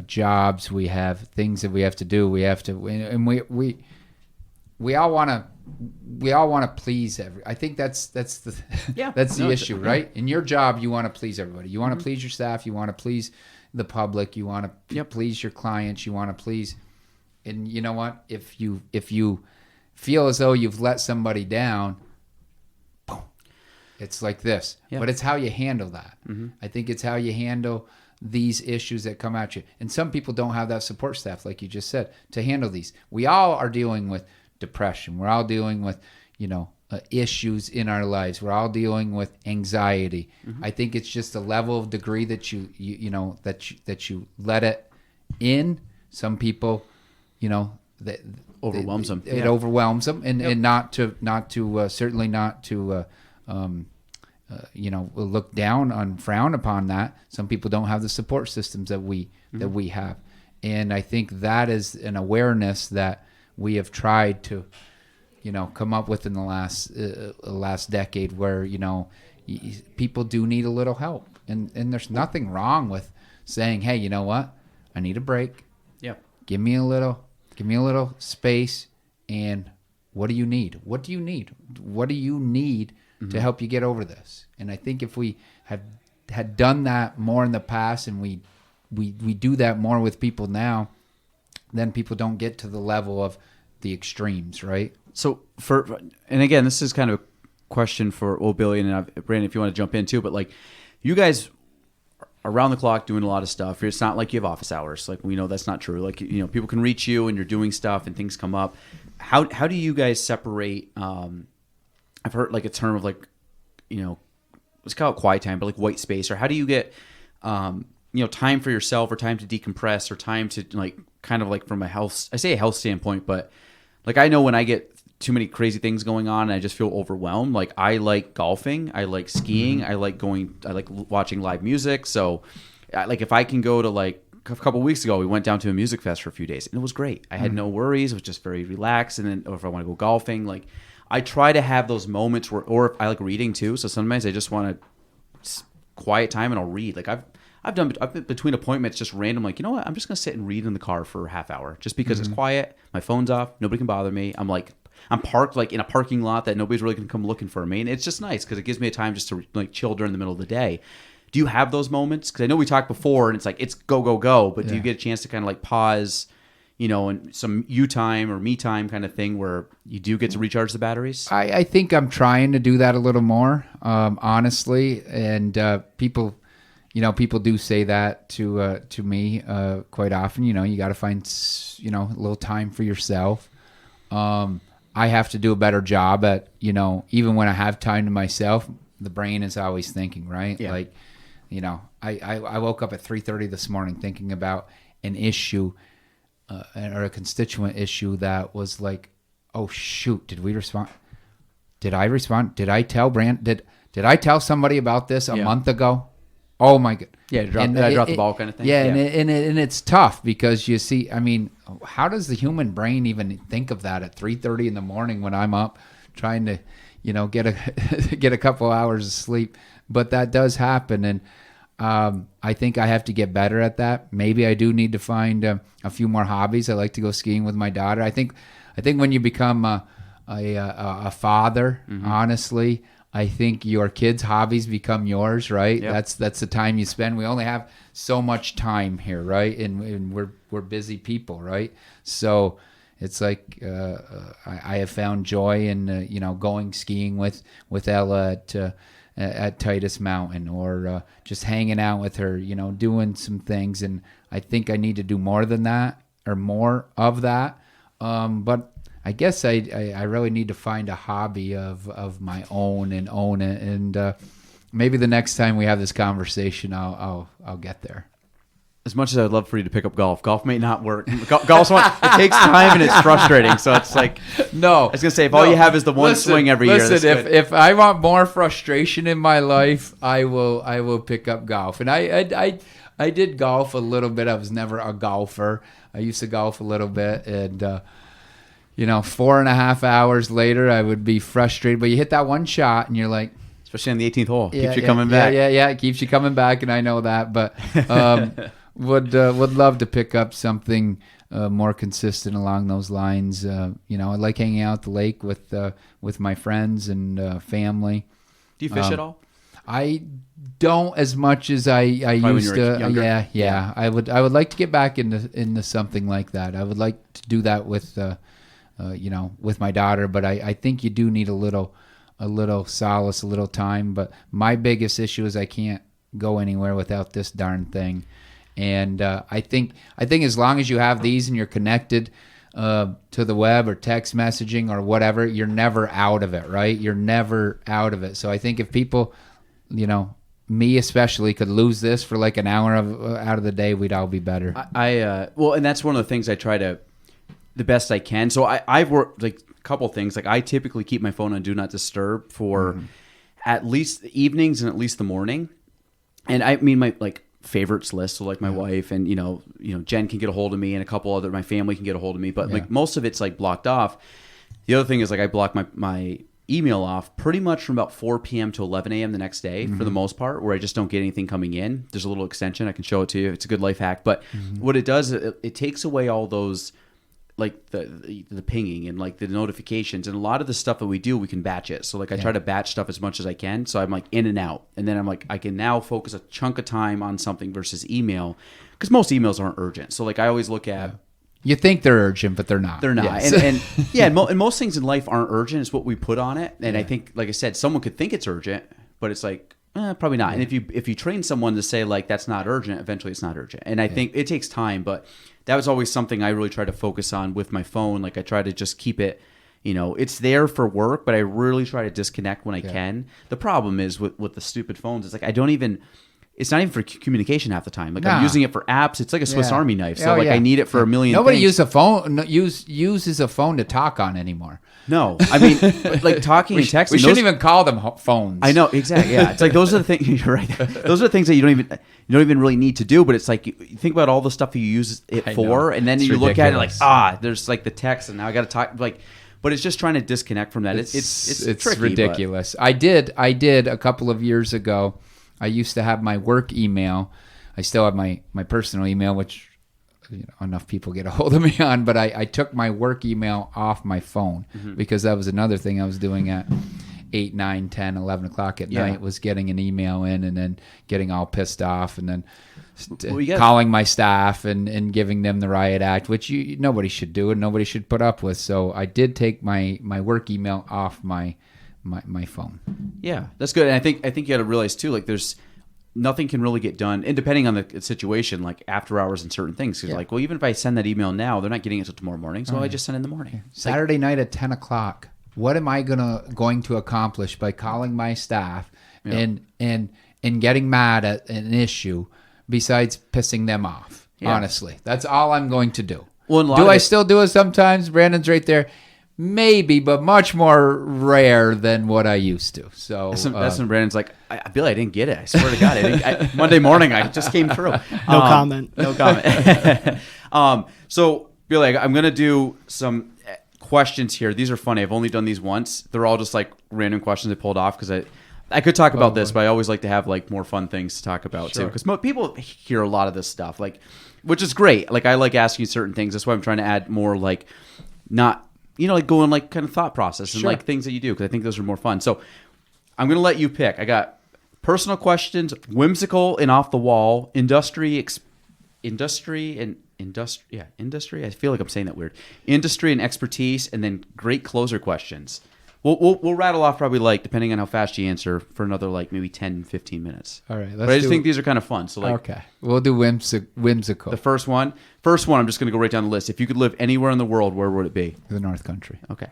jobs, we have things that we have to do. We have to, and we all want to please I think that's the that's the issue, right? In your job, you want to please everybody. You want to please your staff. You want to please the public. You want to please your clients. You want to please, and you know what? If you feel as though you've let somebody down, boom, it's like this. Yeah. But it's how you handle that. I think it's how you handle these issues that come at you. And some people don't have that support staff, like you just said, to handle these. We all are dealing with depression. We're all dealing with, you know, issues in our lives. We're all dealing with anxiety. I think it's just a level of degree that you let it in. Some people, you know, that Overwhelms them. It overwhelms them, and certainly not to you know, look down on, frown upon that. Some people don't have the support systems that we have, and I think that is an awareness that we have tried to, you know, come up with in the last decade, where, you know, people do need a little help, and there's nothing wrong with saying, hey, you know what, I need a break. Yeah. Give me a little space. And what do you need? What do you need? What do you need to help you get over this? And I think if we had done that more in the past, and we do that more with people now, then people don't get to the level of the extremes, right? So and again, this is kind of a question for Billy and Brandon, if you want to jump in too, but like, you guys are around the clock doing a lot of stuff. It's not like you have office hours. Like, we know that's not true. Like, you know, people can reach you and you're doing stuff and things come up. How do you guys separate? I've heard like a term of like, you know, let's call it quiet time, but like white space, or how do you get, you know, time for yourself, or time to decompress, or time to like, kind of like from a health standpoint, but like, I know when I get too many crazy things going on and I just feel overwhelmed, like I like golfing, I like skiing, I like watching live music. So like, if I can go to, like, a couple of weeks ago, we went down to a music fest for a few days and it was great. I had no worries. It was just very relaxed. And then, or if I want to go golfing, like, I try to have those moments where, or if I like reading too. So sometimes I just want to quiet time and I'll read. Like I've been between appointments, just random, like, you know what, I'm just going to sit and read in the car for a half hour just because it's quiet. My phone's off. Nobody can bother me. I'm parked like in a parking lot that nobody's really going to come looking for me. And it's just nice because it gives me a time just to like chill during the middle of the day. Do you have those moments? Because I know we talked before and it's like, it's go, go, go. But do you get a chance to kind of like pause, you know, and some you time or me time kind of thing where you do get to recharge the batteries? I think I'm trying to do that a little more, honestly. And people do say that to me quite often. You know, you got to find, you know, a little time for yourself. I have to do a better job at, you know, even when I have time to myself, the brain is always thinking, right? Yeah. Like, you know, I woke up at 3:30 this morning thinking about an issue or a constituent issue that was like, oh shoot, did we respond? Did I respond? Did I tell did I tell somebody about this a month ago? Oh my God. Yeah, drop the ball kind of thing. Yeah, and it's tough because you see, I mean, how does the human brain even think of that at 3:30 in the morning when I'm up trying to, you know, get a couple hours of sleep? But that does happen, and I think I have to get better at that. Maybe I do need to find a few more hobbies. I like to go skiing with my daughter. I think when you become a father, honestly, I think your kids' hobbies become yours, right? Yep. That's the time you spend. We only have so much time here, right? And we're busy people, right? So it's like I have found joy in going skiing with Ella at Titus Mountain, or just hanging out with her, doing some things. And I think I need to do more than that, or more of that. But I guess I really need to find a hobby of my own and own it. And maybe the next time we have this conversation, I'll get there. As much as I'd love for you to pick up golf may not work. Golf's it takes time and it's frustrating. So it's like, no. I was gonna say, if all you have is the one swing every year. Listen, if I want more frustration in my life, I will pick up golf. And I did golf a little bit. I was never a golfer. I used to golf a little bit, and 4.5 hours later, I would be frustrated. But you hit that one shot, and you're like, especially on the 18th hole, keeps you coming back. Yeah, it keeps you coming back, and I know that. But would love to pick up something more consistent along those lines. I like hanging out at the lake with my friends and family. Do you fish at all? I don't as much as I used to. Younger? Yeah. I would like to get back into something like that. I would like to do that with with my daughter, but I think you do need a little solace, a little time. But my biggest issue is I can't go anywhere without this darn thing. And I think as long as you have these and you're connected to the web or text messaging or whatever, you're never out of it, right? You're never out of it. So I think if people, me especially, could lose this for like an hour out of the day, we'd all be better. And that's one of the things I try to, the best I can. So I've worked like a couple things. Like I typically keep my phone on Do Not Disturb for at least the evenings and at least the morning. And I mean, my favorites list, so like my wife and Jen can get a hold of me, and a couple other, my family can get a hold of me, but like most of it's like blocked off. The other thing is like I block my email off pretty much from about 4 p.m. to 11 a.m. the next day for the most part, where I just don't get anything coming in. There's a little extension, I can show it to you. It's a good life hack, but what it does, it takes away all those like the pinging and like the notifications, and a lot of the stuff that we do, we can batch it. So like I try to batch stuff as much as I can. So I'm like in and out, and then I'm like, I can now focus a chunk of time on something versus email, because most emails aren't urgent. So like I always look at, you think they're urgent, but they're not. They're not. Yes. And most things in life aren't urgent. It's what we put on it. And I think, like I said, someone could think it's urgent, but it's like, probably not. And if you train someone to say like that's not urgent, eventually it's not urgent. And I think it takes time, but that was always something I really try to focus on with my phone. Like I try to just keep it, it's there for work, but I really try to disconnect when I can. The problem is with the stupid phones, it's like it's not even for communication half the time. Like I'm using it for apps. It's like a Swiss Army knife. So I need it for a million Nobody things. uses a phone to talk on anymore. No, I mean, like talking and texting. We shouldn't even call them phones. I know, exactly. Yeah, it's like those are the things. You're right. Those are the things that you don't even really need to do. But it's like you think about all the stuff you use it for, and then you look at it like, there's like the text, and now I got to talk like. But it's just trying to disconnect from that. It's tricky, ridiculous. I did a couple of years ago. I used to have my work email. I still have my personal email, which enough people get a hold of me on, but I took my work email off my phone because that was another thing I was doing at 8, 9, 10, 11 o'clock at night, was getting an email in and then getting all pissed off and then calling my staff and giving them the riot act, which nobody should do and nobody should put up with. So I did take my work email off my phone. Yeah, that's good. And I think you got to realize too, like there's nothing can really get done, and depending on the situation, like after hours and certain things, because like, well, even if I send that email now, they're not getting it until tomorrow morning, so I just send it in the morning. Saturday night at 10 o'clock. What am I going to accomplish by calling my staff and getting mad at an issue besides pissing them off? Yeah. Honestly, that's all I'm going to do. Well, do I still do it sometimes? Brandon's right there. Maybe, but much more rare than what I used to. So that's when Brandon's like, Billy, I didn't get it. I swear to God, Monday morning I just came through. No comment. So Billy, I'm gonna do some questions here. These are funny. I've only done these once. They're all just like random questions I pulled off because I could talk about this, but I always like to have like more fun things to talk about too, Sure. because people hear a lot of this stuff, like, which is great. Like I like asking you certain things. That's why I'm trying to add more, like, not, like going like kind of thought process and Sure. like things that you do, because I think those are more fun. So I'm gonna let you pick. I got personal questions, whimsical and off the wall, industry. I feel like I'm saying that weird. Industry and expertise, and then great closer questions. We'll rattle off probably, like, depending on how fast you answer, for another like maybe 10, 15 minutes. All right, But I just think these are kind of fun. So like, Okay, we'll do whimsical. the first one, I'm just going to go right down the list. If you could live anywhere in the world, where would it be? The North Country. Okay.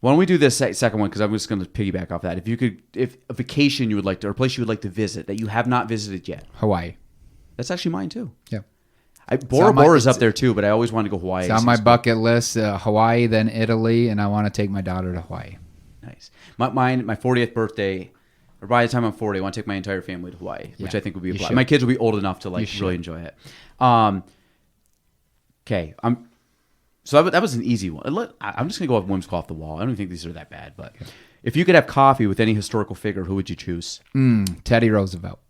Why don't we do this second one, because I'm just going to piggyback off that. If a vacation you would like to, or a place you would like to visit that you have not visited yet. Hawaii. That's actually mine too. Yeah. Bora on my- Bora's up it's- there too, but I always wanted to go Hawaii. It's on my bucket list. Hawaii, then Italy, and I want to take my daughter to Hawaii. Nice. My 40th birthday, or by the time I'm 40, I want to take my entire family to Hawaii, which Yeah, I think would be a you blast. should. My kids will be old enough to like should. really enjoy it. Okay. So that was an easy one. I'm just gonna go with whimsical off the wall. I don't think these are that bad, but if you could have coffee with any historical figure, who would you choose? Teddy Roosevelt.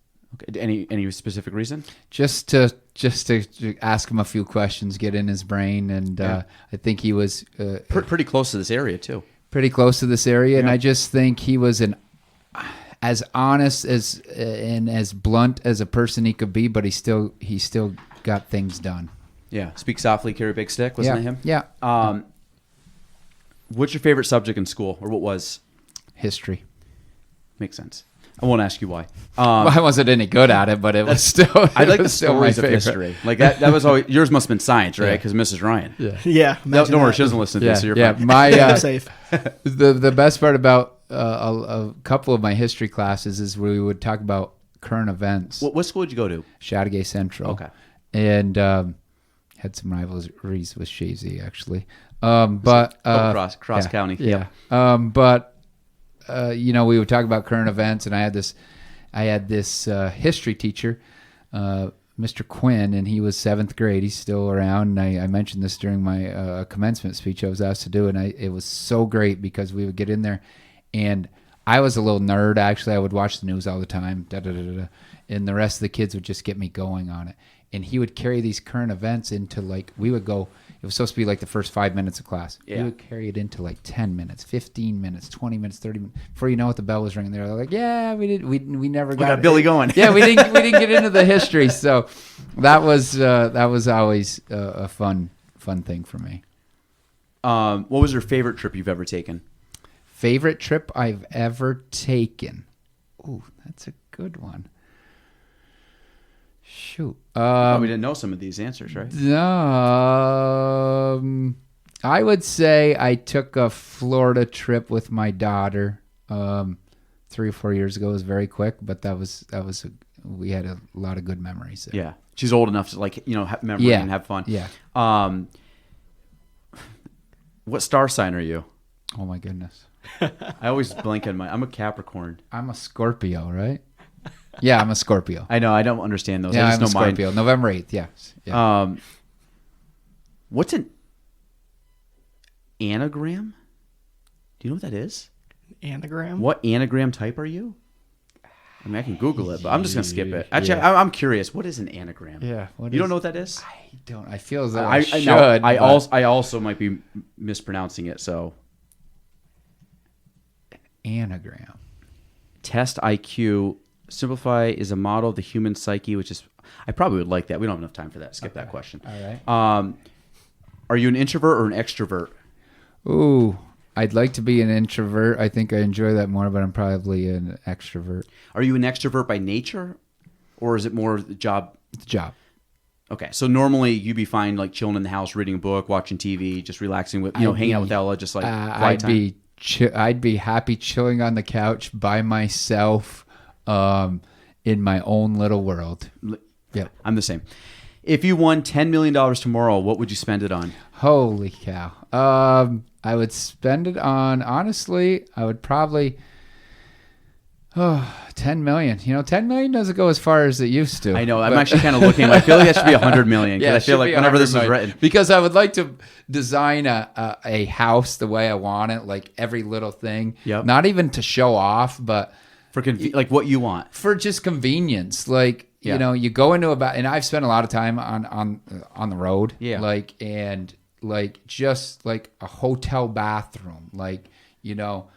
Okay. Any specific reason? Just to ask him a few questions, get in his brain, and I think he was Pretty close to this area too. pretty close to this area, and I just think he was as honest and as blunt as a person he could be, but he still got things done. Yeah. Speak softly, carry a big stick. Wasn't Yeah, it him? yeah. What's your favorite subject in school, or what was? History. Makes sense. I won't ask you why. Well, I wasn't any good at it, but it was still. I like the was still my stories of favorite. history. Like that was always yours. Must have been science, right? Yeah. Because Mrs. Ryan. Yeah. No, imagine don't worry, that. she doesn't listen to Yeah, this. So you're yeah. fine. My Safe. the best part about a couple of my history classes is we would talk about current events. What school did you go to? Chateauguay Central. Okay. And had some rivalries with Shazy actually. But Cross County. Yeah. But we would talk about current events, and I had this history teacher, Mr. Quinn, and he was 7th grade. He's still around. And I mentioned this during my commencement speech I was asked to do, and it was so great because we would get in there, and I was a little nerd. Actually, I would watch the news all the time, and the rest of the kids would just get me going on it. And he would carry these current events into we would go. It was supposed to be like the first 5 minutes of class. Yeah. He would carry it into like 10 minutes, 15 minutes, 20 minutes, 30 minutes. Before you know it, the bell was ringing. They're like, "Yeah, we did. We never got Billy going." Yeah, we didn't get into the history. So that was always a fun thing for me. What was your favorite trip you've ever taken? Favorite trip I've ever taken. Ooh, that's a good one. Shoot. We didn't know some of these answers, right? I would say I took a Florida trip with my daughter 3 or 4 years ago. It was very quick, but we had a lot of good memories there. Yeah, she's old enough to remember Yeah. and have fun. Yeah. What star sign are you? Oh my goodness. I always blank on I'm a Capricorn. I'm a Scorpio, right? Yeah, I'm a Scorpio. I know. I don't understand those. Yeah, I just I'm a know Scorpio. November 8th, yes. Yeah. mine. What's an anagram? Do you know what that is? Anagram? What anagram type are you? I mean, I can Google it, but I'm just gonna skip it. Actually, I'm curious. What is an anagram? Yeah, what You don't is- know what that is? I don't. I feel as though I should. know. I but also might be mispronouncing it. So anagram. test IQ. Simplify is a model of the human psyche, which is I probably would like that. We don't have enough time for that. Skip that question. All right. Are you an introvert or an extrovert? Ooh, I'd like to be an introvert. I think I enjoy that more, but I'm probably an extrovert. Are you an extrovert by nature, or is it more the job? It's a job. Okay, so normally you'd be fine, like chilling in the house, reading a book, watching TV, just relaxing with, hanging out with Ella, just like quiet time. I'd be happy chilling on the couch by myself, in my own little world. Yep. I'm the same. If you won $10 million tomorrow, what would you spend it on? Holy cow. I would spend it on, honestly, I would probably, 10 million. 10 million doesn't go as far as it used to. I know. I'm but- actually kind of looking. I feel like that should be 100 million. Yeah, I it feel should like be whenever this 100 is million. written, Because I would like to design a house the way I want it, like every little thing. Yep. Not even to show off, but for like what you want. For just convenience. Like, Yeah. you know, you go into and I've spent a lot of time on the road. Yeah. Like, and like just like a hotel bathroom. Like, you know,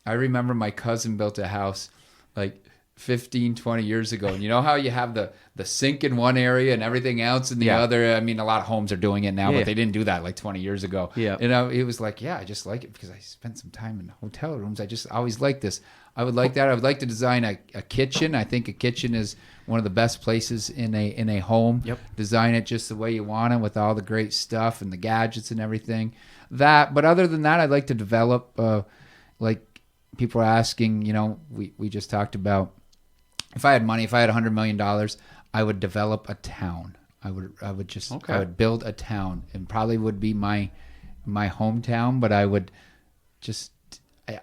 I remember my cousin built a house like 15, 20 years ago. And you know how you have the sink in one area and everything else in the other? I mean, a lot of homes are doing it now, but they didn't do that like 20 years ago. Yeah. You know, it was like, yeah, I just like it because I spent some time in hotel rooms. I just always like this. I would like that. I would like to design a kitchen. I think a kitchen is one of the best places in a home. Yep. Design it just the way you want it with all the great stuff and the gadgets and everything. But other than that, I'd like to develop, like people are asking, you know, we just talked about, if I had money, if I had $100 million, I would develop a town. I would build a town, and probably would be my hometown, but I would just,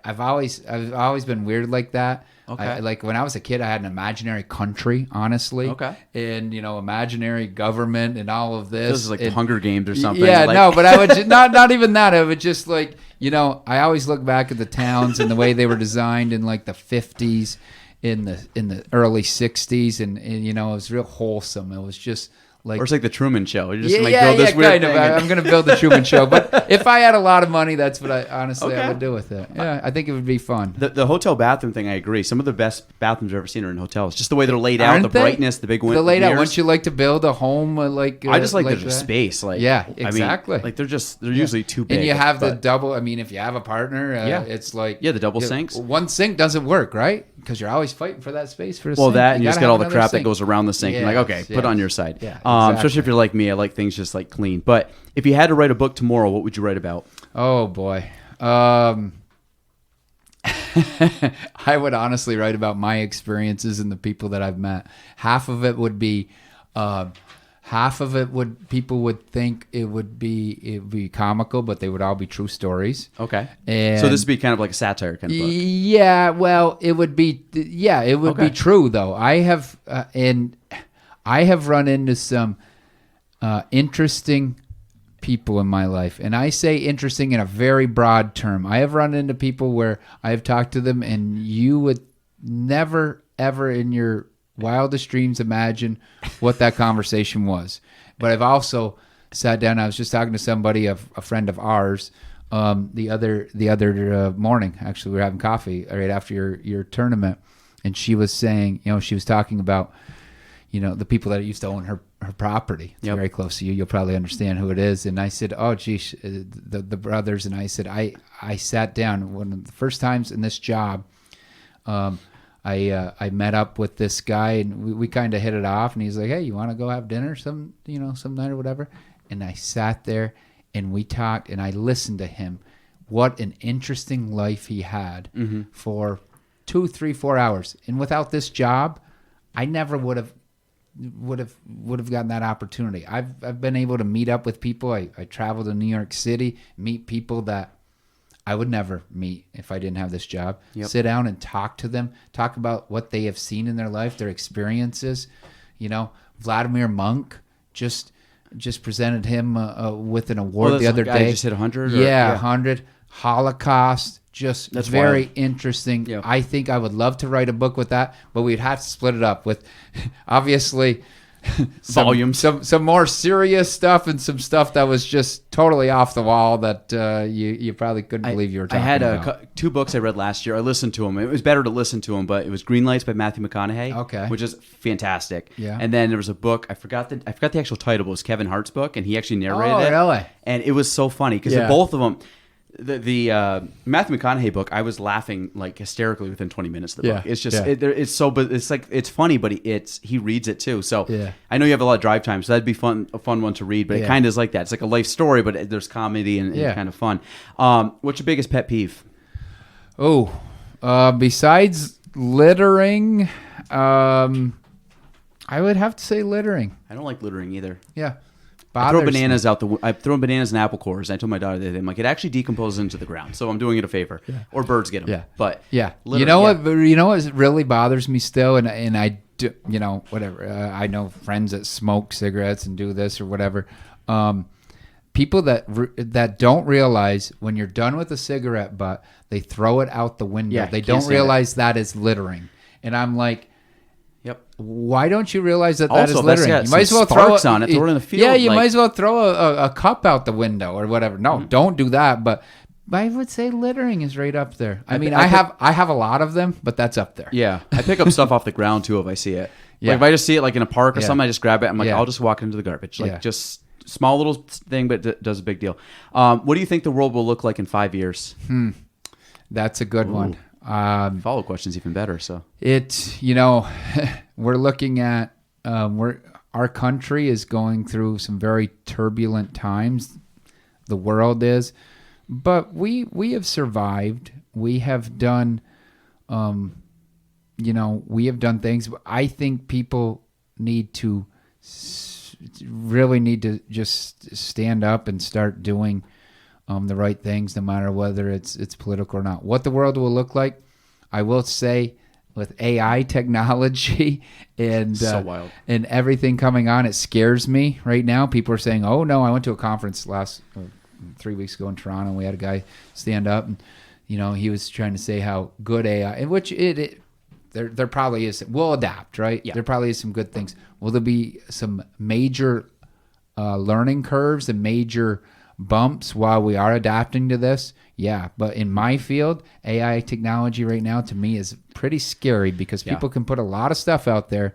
I've always been weird like that. Okay. Like when I was a kid, I had an imaginary country, honestly. Okay. And, you know, imaginary government and all of this. This is like the Hunger Games or something. Yeah, like... no, but I would not even that. I would just like, you know, I always look back at the towns and the way they were designed in like the 50s, in the early 60s, and you know, it was real wholesome. It was just like, or it's like the Truman Show. You just build this weird kind thing. I'm going to build the Truman Show. But if I had a lot of money, that's what I would do with it. Yeah, I think it would be fun. The hotel bathroom thing, I agree. Some of the best bathrooms I've ever seen are in hotels. Just the way they're laid out, Aren't the they? brightness, the big windows. The laid out. Wouldn't you like to build a home like? I just like that? the space. Like, yeah, exactly. I mean, like they're usually too big. And you have the double. I mean, if you have a partner, it's like the double sinks. One sink doesn't work, right? Because you're always fighting for that space for a well, sink. that and you just gotta get all have the crap another that goes around the sink. Yes, You're like, okay, put it on yes. your side. Yeah, Especially exactly. if you're like me, I like things just like clean. But if you had to write a book tomorrow, what would you write about? Oh boy. I would honestly write about my experiences and the people that I've met. Half of it would be people would think it would be comical, but they would all be true stories. Okay. And So this would be kind of like a satire kind of book. Yeah, well, it would be be true though. I have run into some interesting people in my life, and I say interesting in a very broad term. I have run into people where I have talked to them, and you would never ever in your wildest dreams imagine what that conversation was. But I've also sat down. I was just talking to somebody, a friend of ours, the other morning. Actually, we were having coffee right after your tournament, and she was saying, you know, she was talking about, you know, the people that used to own her property. It's very close to you. You'll probably understand who it is. And I said, oh, geez, the brothers. And I said, I sat down. One of the first times in this job, I met up with this guy, and we kind of hit it off. And he's like, hey, you want to go have dinner some night or whatever? And I sat there, and we talked, and I listened to him. What an interesting life he had for 2, 3, 4 hours. And without this job, I never would have gotten that opportunity. I've been able to meet up with people. I travel to New York City, meet people that I would never meet if I didn't have this job. Yep. Sit down and talk to them, talk about what they have seen in their life, their experiences. You know, Vladimir Monk just presented him with an award the other day. Just hit 100? Yeah, 100. Holocaust. That's very wild. Interesting. Yep. I think I would love to write a book with that, but we'd have to split it up with, obviously, volumes, some more serious stuff, and some stuff that was just totally off the wall that you probably couldn't believe you were talking about. I had 2 books I read last year. I listened to them. It was better to listen to them, but it was Green Lights by Matthew McConaughey, okay, which is fantastic. Yeah. And then there was a book I forgot the actual title. It was Kevin Hart's book, and he actually narrated it. Oh, really? And it was so funny because both of them. The Matthew McConaughey book, I was laughing like hysterically within 20 minutes of the book. It's just it's funny, but he reads it too. So I know you have a lot of drive time, so that'd be a fun one to read. But it kind of is like that. It's like a life story, but there's comedy and kind of fun. What's your biggest pet peeve? Oh, besides littering, I would have to say littering. I don't like littering either. Yeah. I throw bananas I throw bananas and apple cores. I told my daughter the other day, I'm like, it actually decomposes into the ground, so I'm doing it a favor. Yeah. Or birds get them. Yeah. But you know what really bothers me still, and I do, you know, whatever. I know friends that smoke cigarettes and do this or whatever. People that don't realize when you're done with a cigarette butt, they throw it out the window. Yeah, they don't realize that is littering. And I'm like, Yep. why don't you realize that Also, is littering? that's got You might as some well throw sparks on it, throw it in the field, Yeah, you like- might as well throw a cup out the window or whatever. No, don't do that. But I would say littering is right up there. I mean, I have a lot of them, but that's up there. Yeah, I pick up stuff off the ground too if I see it. Yeah. Like if I just see it like in a park or Yeah. something, I just grab it. I'm like, Yeah. I'll just walk into the garbage. Like Yeah. just small little thing, but does a big deal. What do you think the world will look like in 5 years? That's a good one. Follow questions even better. So It's, we're looking at, our country is going through some very turbulent times. The world is, but we have survived. We have done, we have done things. I think people really need to just stand up and start doing the right things, no matter whether it's political or not. What the world will look like, I will say, with AI technology and So wild. and everything coming on, it scares me right now. People are saying, "Oh no!" I went to a conference 3 weeks ago in Toronto. And we had a guy stand up, and he was trying to say how good AI, in which there probably is. We'll adapt, right? Yeah. There probably is some good things. Will there be some major learning curves and major bumps while we are adapting to this? Yeah, but in my field, AI technology right now to me is pretty scary because people can put a lot of stuff out there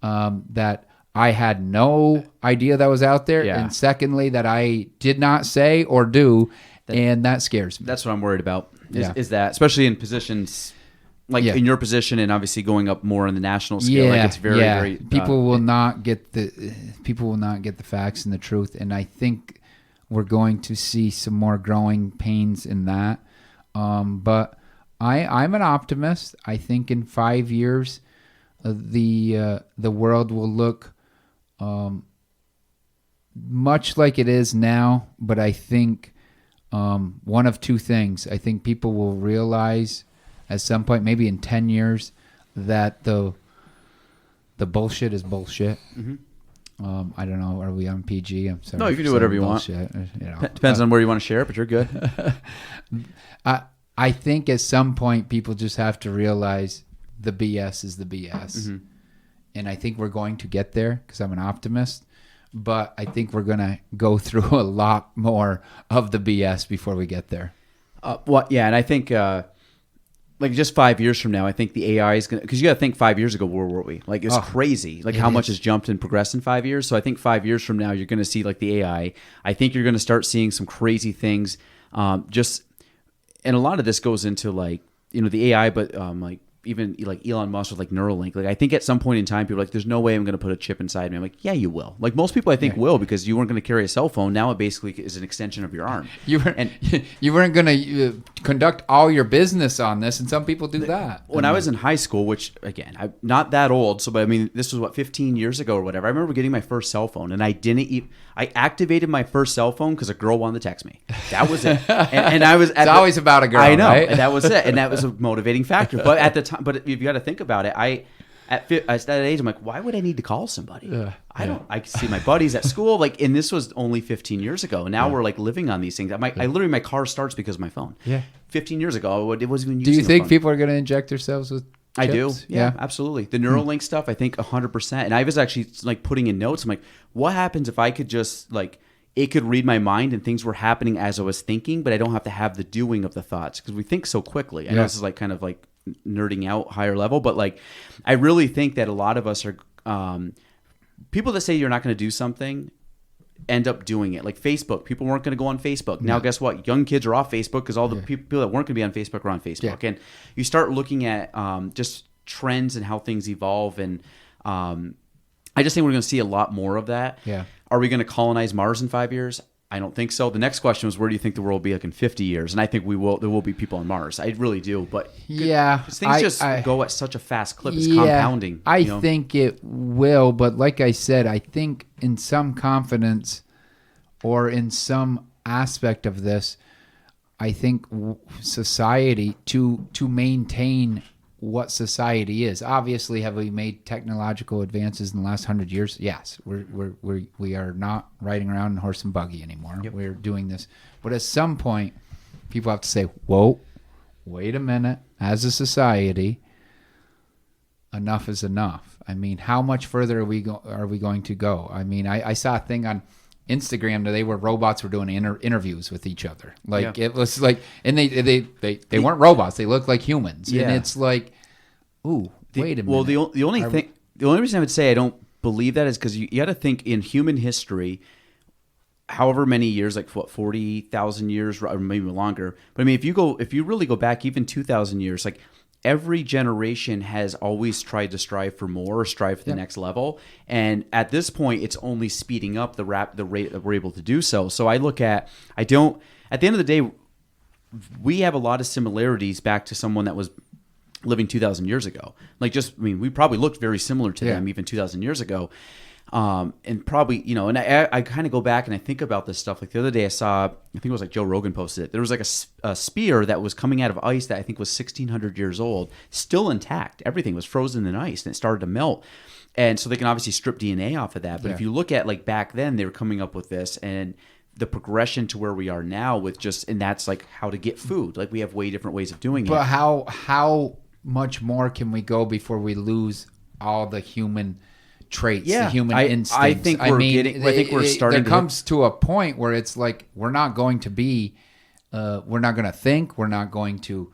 that I had no idea that was out there, Yeah. and secondly, that I did not say or do, and that scares me. that's what I'm worried about. Yeah. Is that, especially in positions like Yeah. in your position, and obviously going up more on the national scale. Like it's very people will not get the facts and the truth, and I think we're going to see some more growing pains in that. But I'm an optimist. I think in 5 years, the world will look much like it is now. But I think one of two things. I think people will realize at some point, maybe in 10 years, that the bullshit is bullshit. Mm-hmm. I don't know. Are we on PG? I'm sorry. No, you can for do whatever saying you want. bullshit, Depends on where you want to share it, but you're good. I think at some point people just have to realize the BS is the BS. Mm-hmm. And I think we're going to get there because I'm an optimist. But I think we're going to go through a lot more of the BS before we get there. And I think like just 5 years from now, I think the AI is going to, because you got to think 5 years ago, where were we? Like it's crazy, like how much has jumped and progressed in 5 years. So I think 5 years from now, you're going to see like the AI. I think you're going to start seeing some crazy things. And a lot of this goes into like, the AI, but like even like Elon Musk with like Neuralink. Like I think at some point in time, people are like, there's no way I'm going to put a chip inside me. I'm like, yeah, you will. Like most people I think will, because you weren't going to carry a cell phone. Now it basically is an extension of your arm. You weren't going to conduct all your business on this, and some people do that. When I was in high school, which again, I'm not that old, but I mean, this was 15 years ago or whatever. I remember getting my first cell phone, and I activated my first cell phone because a girl wanted to text me. That was it. And I was. It's always about a girl. I know, right? and that was it, and that was a motivating factor. But at the time, if you got to think about it, at that age, I'm like, why would I need to call somebody? I can see my buddies at school, like, and this was only 15 years ago. And now we're like living on these things. I literally, my car starts because of my phone. Yeah. 15 years ago, it wasn't even using. Do you think phone. people are going to inject themselves with chips? I do. Yeah, absolutely. The Neuralink stuff, I think 100%. And I was actually like putting in notes. I'm like, what happens if I could just like, it could read my mind and things were happening as I was thinking, but I don't have to have the doing of the thoughts because we think so quickly. I know this is like kind of like nerding out higher level, but like I really think that a lot of us are people that say you're not going to do something end up doing it. Like Facebook, people weren't going to go on Facebook. Now guess what? Young kids are off Facebook because all the people that weren't going to be on Facebook are on Facebook. And you start looking at just trends and how things evolve, and I just think we're going to see a lot more of that. Are we going to colonize Mars in 5 years? I don't think so. The next question was, where do you think the world will be like in 50 years? And I think there will be people on Mars. I really do. But things go at such a fast clip. It's compounding. I think it will. But like I said, I think in some confidence or in some aspect of this, I think society to maintain what society is. Obviously, have we made technological advances in the last 100 years? Yes. We are not riding around in horse and buggy anymore. We're doing this. But at some point, people have to say, whoa, wait a minute. As a society, enough is enough. I mean, how much further are we going to go? I mean, I saw a thing on Instagram today where robots were doing interviews with each other. Like it was like, and they weren't robots; they looked like humans. Yeah. And it's like, ooh, wait a minute. Well, the only reason I would say I don't believe that is because you got to think in human history, however many years, like what 40,000 years or maybe longer. But I mean, if you really go back even 2,000 years, like every generation has always tried to strive for more or strive for the next level. And at this point, it's only speeding up the rate that we're able to do so. So at the end of the day, we have a lot of similarities back to someone that was living 2,000 years ago. We probably looked very similar to them even 2,000 years ago. And probably, and I kind of go back and I think about this stuff. Like the other day I think it was like Joe Rogan posted it. There was like a spear that was coming out of ice that I think was 1,600 years old, still intact. Everything was frozen in ice and it started to melt. And so they can obviously strip DNA off of that. But if you look at like back then, they were coming up with this and the progression to where we are now with and that's like how to get food. Like we have way different ways of doing it. But how much more can we go before we lose all the human traits, the human instincts? I think we're starting. There comes to a point where it's like we're not going to think, we're not going to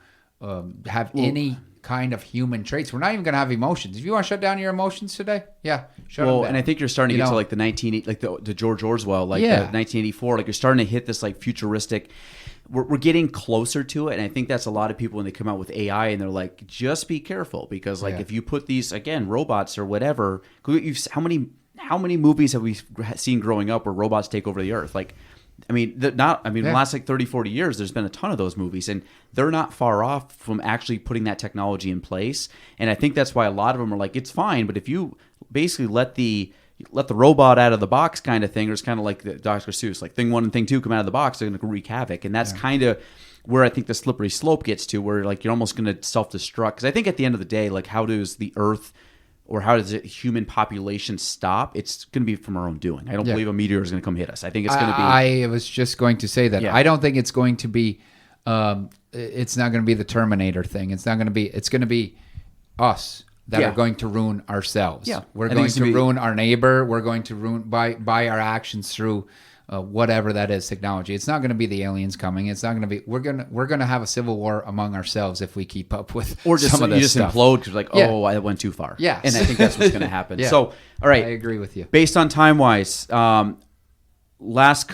have any kind of human traits. We're not even going to have emotions. If you want to shut down your emotions today, shut them down. And I think you're starting to get to like the George Orwell, the 1984. Like you're starting to hit this like futuristic. We're getting closer to it, and I think that's a lot of people when they come out with AI and they're like, just be careful because if you put these robots or whatever, how many movies have we seen growing up where robots take over the earth? Like, the last like 30, 40 years, there's been a ton of those movies, and they're not far off from actually putting that technology in place. And I think that's why a lot of them are like, it's fine, but if you basically let the robot out of the box kind of thing, or it's kind of like the Dr. Seuss, like thing 1 and thing 2 come out of the box, they're going to wreak havoc. And that's kind of where I think the slippery slope gets to, where like you're almost going to self-destruct. Because I think at the end of the day, like how does the earth or how does the human population stop? It's going to be from our own doing. I don't believe a meteor is going to come hit us. I think it's going to be... I was just going to say that. I don't think it's going to be... it's not going to be the Terminator thing. It's going to be us that are going to ruin ourselves. Yeah. We're going to ruin our neighbor. We're going to ruin by our actions through whatever that is, technology. It's not going to be the aliens coming. It's not going to be. We're going to have a civil war among ourselves if we keep up with some of this stuff. Implode because I went too far. Yeah. And I think that's what's going to happen. So, all right. I agree with you. Based on time wise, last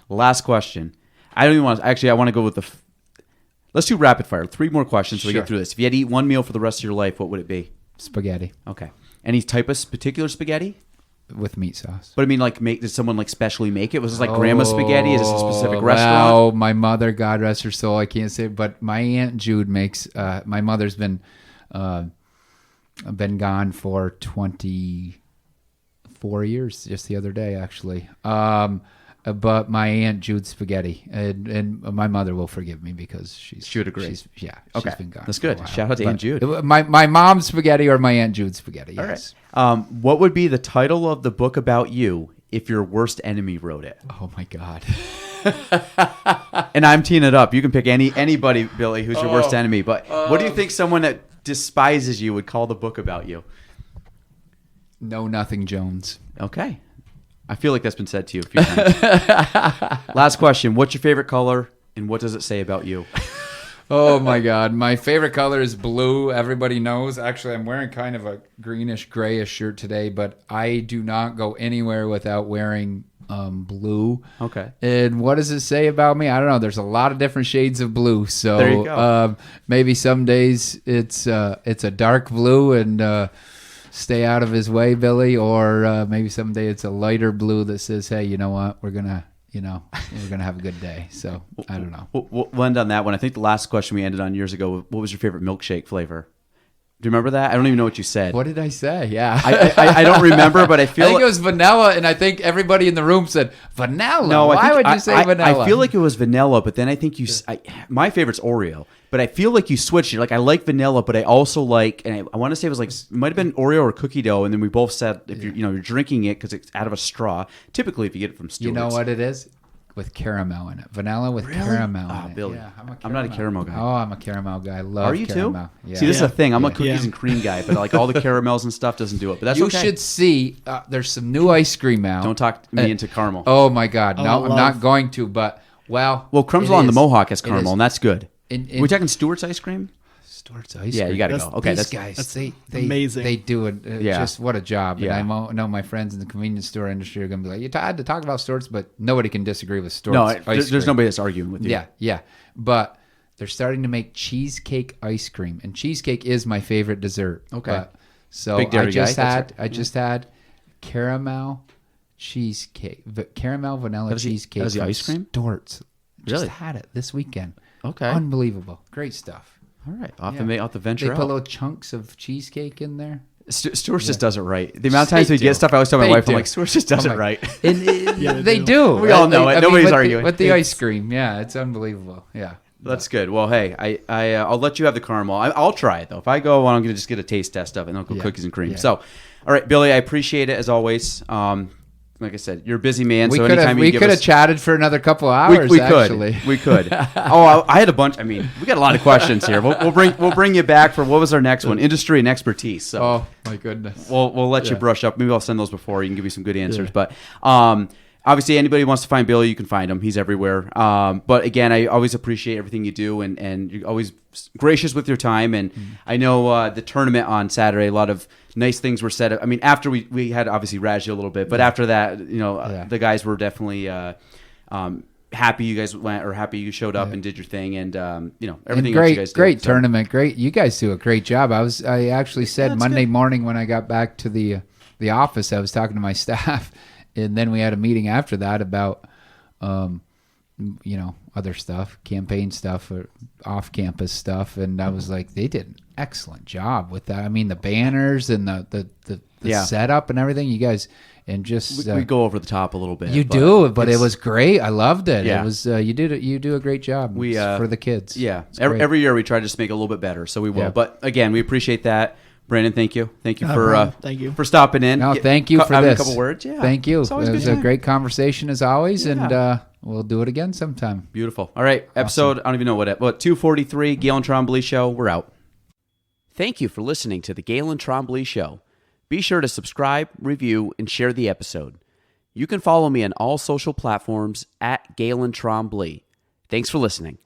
question. I don't even want to. Actually, I want to go with let's do rapid fire. 3 more questions so we get through this. If you had to eat one meal for the rest of your life, what would it be? Spaghetti. Okay. Any type of particular spaghetti? With meat sauce. But I mean, did someone specially make it? Was this like grandma's spaghetti? Is this a specific restaurant? Oh, my mother, God rest her soul, I can't say, but my Aunt Jude makes. My mother's been gone for 24 years. Just the other day, actually. But my Aunt Jude's spaghetti, and my mother will forgive me because she would agree. She's been gone. That's good. Shout out to Aunt Jude. My mom's spaghetti or my Aunt Jude's spaghetti. Yes. All right. What would be the title of the book about you if your worst enemy wrote it? Oh my God. And I'm teeing it up. You can pick anybody, Billy, who's your worst enemy. But what do you think someone that despises you would call the book about you? Know Nothing Jones. Okay. I feel like that's been said to you a few times. Last question. What's your favorite color and what does it say about you? Oh my God. My favorite color is blue. Everybody knows. Actually, I'm wearing kind of a greenish grayish shirt today, but I do not go anywhere without wearing blue. Okay. And what does it say about me? I don't know. There's a lot of different shades of blue. So there you go. Maybe some days it's a dark blue and stay out of his way, Billy, or maybe someday it's a lighter blue that says, hey, you know what? We're gonna have a good day. So I don't know. We'll end on that one. I think the last question we ended on years ago, what was your favorite milkshake flavor? Do you remember that? I don't even know what you said. What did I say? Yeah. I don't remember, but I feel it was vanilla, and I think everybody in the room said, vanilla? No, Why would you say vanilla? I feel like it was vanilla, but then I think my favorite's Oreo. But I feel like you switched it. Like I like vanilla, but I also like, and I want to say it was like, it might have been Oreo or cookie dough, and then we both said if you're drinking it because it's out of a straw. Typically, if you get it from Stewart's. You know what it is? with caramel in it. Vanilla with caramel in it. Billy. Yeah, I'm not a caramel guy. Oh, I'm a caramel guy. I love Are you caramel. too? Yeah. See, this is a thing. I'm a Yeah. cookies and cream guy, but like all the caramels and stuff doesn't do it. But that's You okay. should see. There's some new ice cream out. Don't talk me into caramel. Oh my God! I No, I'm love- not going to. But well, Crumbsville on the Mohawk has It caramel, is. and that's good. In we talking Stewart's ice cream? Stewart's ice Yeah, cream. you got to That's- go. Okay, These that's guys, that's they amazing. They do it. Yeah. Just what a job. Yeah. And I know my friends in the convenience store industry are going to be like, you had to talk about Stewart's, but nobody can disagree with Stewart's no. ice There's cream. nobody that's arguing with you. Yeah. But they're starting to make cheesecake ice cream, and cheesecake is my favorite dessert. Okay. So Big dairy I just guy. That's had caramel cheesecake, caramel vanilla That was the- cheesecake. that was the from ice cream? Stewart's. Really? Just had it this weekend. Okay. Unbelievable. Great stuff. All right. I'll Yeah. have to They venture put out. little chunks of cheesecake in there. Stewart's just does it right. The amount of times They we get do. stuff, I always tell my They wife, I'm do. like, Stewart's just does I'm it like- right. And, Yeah, they do. We all know it. Nobody's with arguing. with the ice cream. Yeah, it's unbelievable. Yeah. That's good. Well, hey, I'll let you have the caramel. I'll try it though. If I go, I'm gonna just get a taste test of it, and I'll go Yeah. cookies and cream. Yeah. So, all right, Billy, I appreciate it as always. Like I said, you're a busy man. We so could anytime have you give us, chatted for another couple of hours. we actually. could, we could. Oh, I had a bunch. I mean, we got a lot of questions here. We'll bring you back for what was our next one? Industry and expertise. So Oh my goodness. we'll let you brush up. Maybe I'll send those before. You can give me some good answers. But obviously, anybody who wants to find Billy, you can find him. He's everywhere. But again, I always appreciate everything you do, and you're always gracious with your time. And I know the tournament on Saturday, a lot of nice things were said. I mean, after we had obviously razzed you a little bit, but after that, the guys were definitely happy you guys went, or happy you showed up and did your thing, and everything And else you great, guys did. great So- tournament. Great, you guys do a great job. I actually said that's Monday good. morning when I got back to the office, I was talking to my staff, and then we had a meeting after that about other stuff, campaign stuff, or off-campus stuff, and I was like, they did an excellent job with that. I mean, the banners and the Yeah. setup and everything, you guys, and just We go over the top a little bit. you do, but it it's- was great. I loved it. Yeah. It was you do a great job. We, It's for the kids. Yeah, It's great. every year we try to just make it a little bit better, so we will. Yeah. But again, we appreciate that. Brandon, thank you No for problem. Thank you. for stopping in. No, thank you for having this. a couple words. Yeah, Thank you. It's It always was good a time. great conversation as always, and Yeah. we'll do it again sometime. Beautiful. All right, episode. I don't even know what 243. Galen Trombley Show. We're out. Thank you for listening to the Galen Trombley Show. Be sure to subscribe, review, and share the episode. You can follow me on all social platforms at Galen Trombley. Thanks for listening.